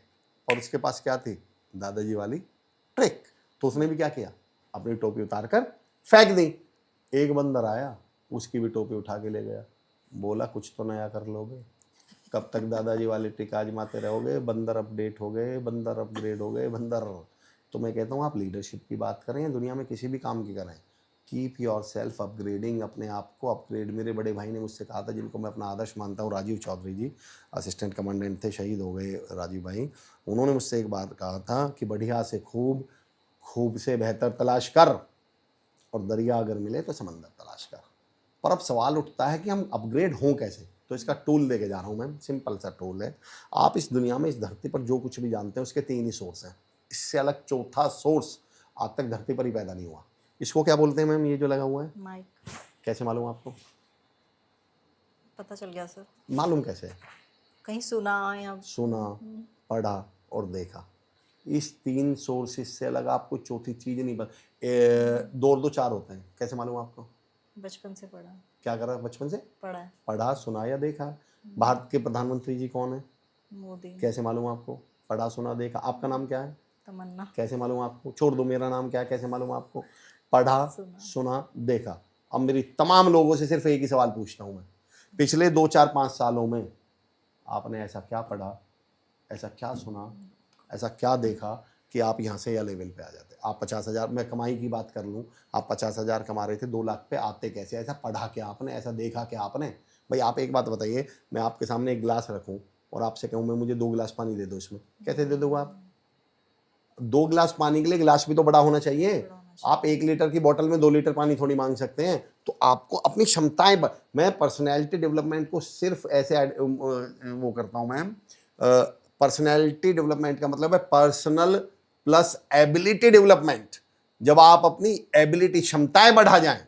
और उसके पास क्या थी, दादाजी वाली ट्रिक। तो उसने भी क्या किया, अपनी टोपी उतार कर फेंक दी। एक बंदर आया, उसकी भी टोपी उठा के ले गया, बोला कुछ तो नया कर लोगे, कब तक दादाजी वाली ट्रिक आजमाते रहोगे? बंदर अपडेट हो गए, बंदर अपग्रेड हो गए, बंदर। तो मैं कहता हूँ आप लीडरशिप की बात करें या दुनिया में किसी भी काम की करें, कीप योर सेल्फ अपग्रेडिंग, अपने आप को अपग्रेड। मेरे बड़े भाई ने मुझसे कहा था, जिनको मैं अपना आदर्श मानता हूँ, राजीव चौधरी जी, असिस्टेंट कमांडेंट थे, शहीद हो गए राजीव भाई। उन्होंने मुझसे एक बार कहा था कि बढ़िया से खूब, खूब से बेहतर तलाश कर, और दरिया अगर मिले तो समंदर तलाश कर। पर अब सवाल उठता है कि हम अपग्रेड हों कैसे? तो इसका टूल देके जा रहा हूँ मैम, सिंपल सा टूल है। आप इस दुनिया में, इस धरती पर जो कुछ भी जानते हैं उसके 3 ही सोर्स हैं, इससे अलग चौथा सोर्स आज तक धरती पर ही पैदा नहीं हुआ। इसको क्या बोलते हैं मैम, ये जो लगा हुआ है? माइक। कैसे मालूम आपको? पता चल गया सर। मालूम कैसे? कहीं सुना या सुना, पढ़ा और देखा। इस 3 सोर्सेस से अलग आपको चौथी चीज नहीं पता। 2 और 2 4 होते हैं, कैसे मालूम आपको? बचपन से पढ़ा। क्या करा बचपन से? पढ़ा है। पढ़ा, सुना या देखा। भारत के प्रधानमंत्री जी कौन है? मोदी। कैसे मालूम आपको? पढ़ा, सुना, देखा। आपका नाम क्या है? तमन्ना। कैसे मालूम आपको? छोड़ दो, मेरा नाम क्या है, कैसे मालूम आपको? पढ़ा, सुना, देखा। अब मेरी तमाम लोगों से सिर्फ एक ही सवाल पूछता हूं मैं, पिछले 2 4 5 सालों में आपने ऐसा क्या पढ़ा, ऐसा क्या सुना, ऐसा क्या देखा कि आप यहाँ से या लेवल पे आ जाते? आप 50,000, मैं कमाई की बात कर लूँ, आप 50,000 कमा रहे थे, 2 लाख पे आते कैसे? ऐसा पढ़ा क्या आपने, ऐसा देखा क्या आपने? भाई आप एक बात बताइए, मैं आपके सामने एक गिलास रखूँ और आपसे कहूँ मैं मुझे 2 गिलास पानी दे दो, इसमें कैसे दे दोगे आप? 2 गिलास पानी के लिए गिलास भी तो बड़ा होना चाहिए। आप 1 लीटर की बोतल में 2 लीटर पानी थोड़ी मांग सकते हैं। तो आपको अपनी क्षमताएं मैं पर्सनैलिटी डेवलपमेंट को सिर्फ ऐसे वो करता हूँ मैम। पर्सनैलिटी डेवलपमेंट का मतलब है पर्सनल प्लस एबिलिटी डेवलपमेंट। जब आप अपनी एबिलिटी, क्षमताएं बढ़ा जाएं,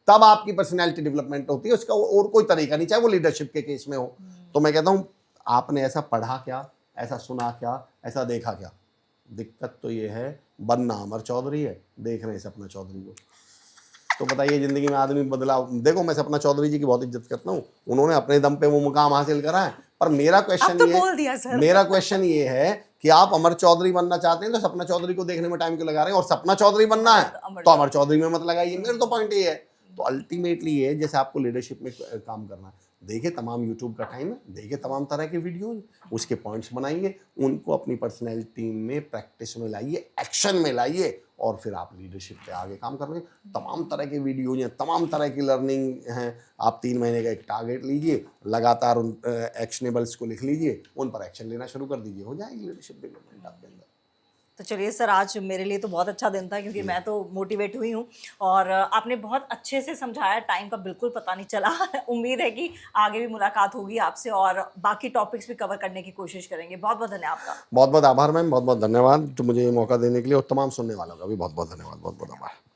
तब आपकी पर्सनैलिटी डेवलपमेंट होती है। उसका और कोई तरीका नहीं, चाहे वो लीडरशिप के केस में हो। तो मैं कहता हूँ आपने ऐसा पढ़ा क्या, ऐसा सुना क्या, ऐसा देखा क्या? दिक्कत तो ये है, बनना अमर चौधरी है, देख रहे हैं सपना चौधरी को। तो बताइए ज़िंदगी में आदमी बदलाव, देखो मैं सपना चौधरी जी की बहुत इज्जत करता हूँ, उन्होंने अपने दम पे वो मुकाम हासिल करा है, पर मेरा अब क्वेश्चन तो बोल दिया सर। मेरा क्वेश्चन ये है कि आप अमर चौधरी बनना चाहते हैं तो सपना चौधरी को देखने में टाइम क्यों लगा रहे हैं, और सपना चौधरी बनना है तो अमर चौधरी में मत लगाइए। मेरा तो पॉइंट ये है। तो अल्टीमेटली ये, जैसे आपको लीडरशिप में काम करना है, देखिए तमाम यूट्यूब का टाइम है, देखिए तमाम तरह के वीडियोज, उसके पॉइंट्स बनाइए, उनको अपनी पर्सनैलिटी में प्रैक्टिस में लाइए, एक्शन में लाइए, और फिर आप लीडरशिप पे आगे काम कर रहे हैं। तमाम तरह के वीडियोज हैं, तमाम तरह की लर्निंग हैं। आप 3 महीने का एक टारगेट लीजिए, लगातार उन एक्शनेबल्स को लिख लीजिए, उन पर एक्शन लेना शुरू कर दीजिए, हो जाएगी लीडरशिप डेवलपमेंट आपके अंदर। तो चलिए सर, आज मेरे लिए तो बहुत अच्छा दिन था क्योंकि मैं तो मोटिवेट हुई हूँ और आपने बहुत अच्छे से समझाया, टाइम का बिल्कुल पता नहीं चला। उम्मीद है कि आगे भी मुलाकात होगी आपसे और बाकी टॉपिक्स भी कवर करने की कोशिश करेंगे। बहुत बहुत धन्यवाद आपका। बहुत बहुत आभार मैम, बहुत बहुत धन्यवाद तो मुझे ये मौका देने के लिए, और तमाम सुनने वालों का भी बहुत बहुत धन्यवाद, बहुत बहुत आभार।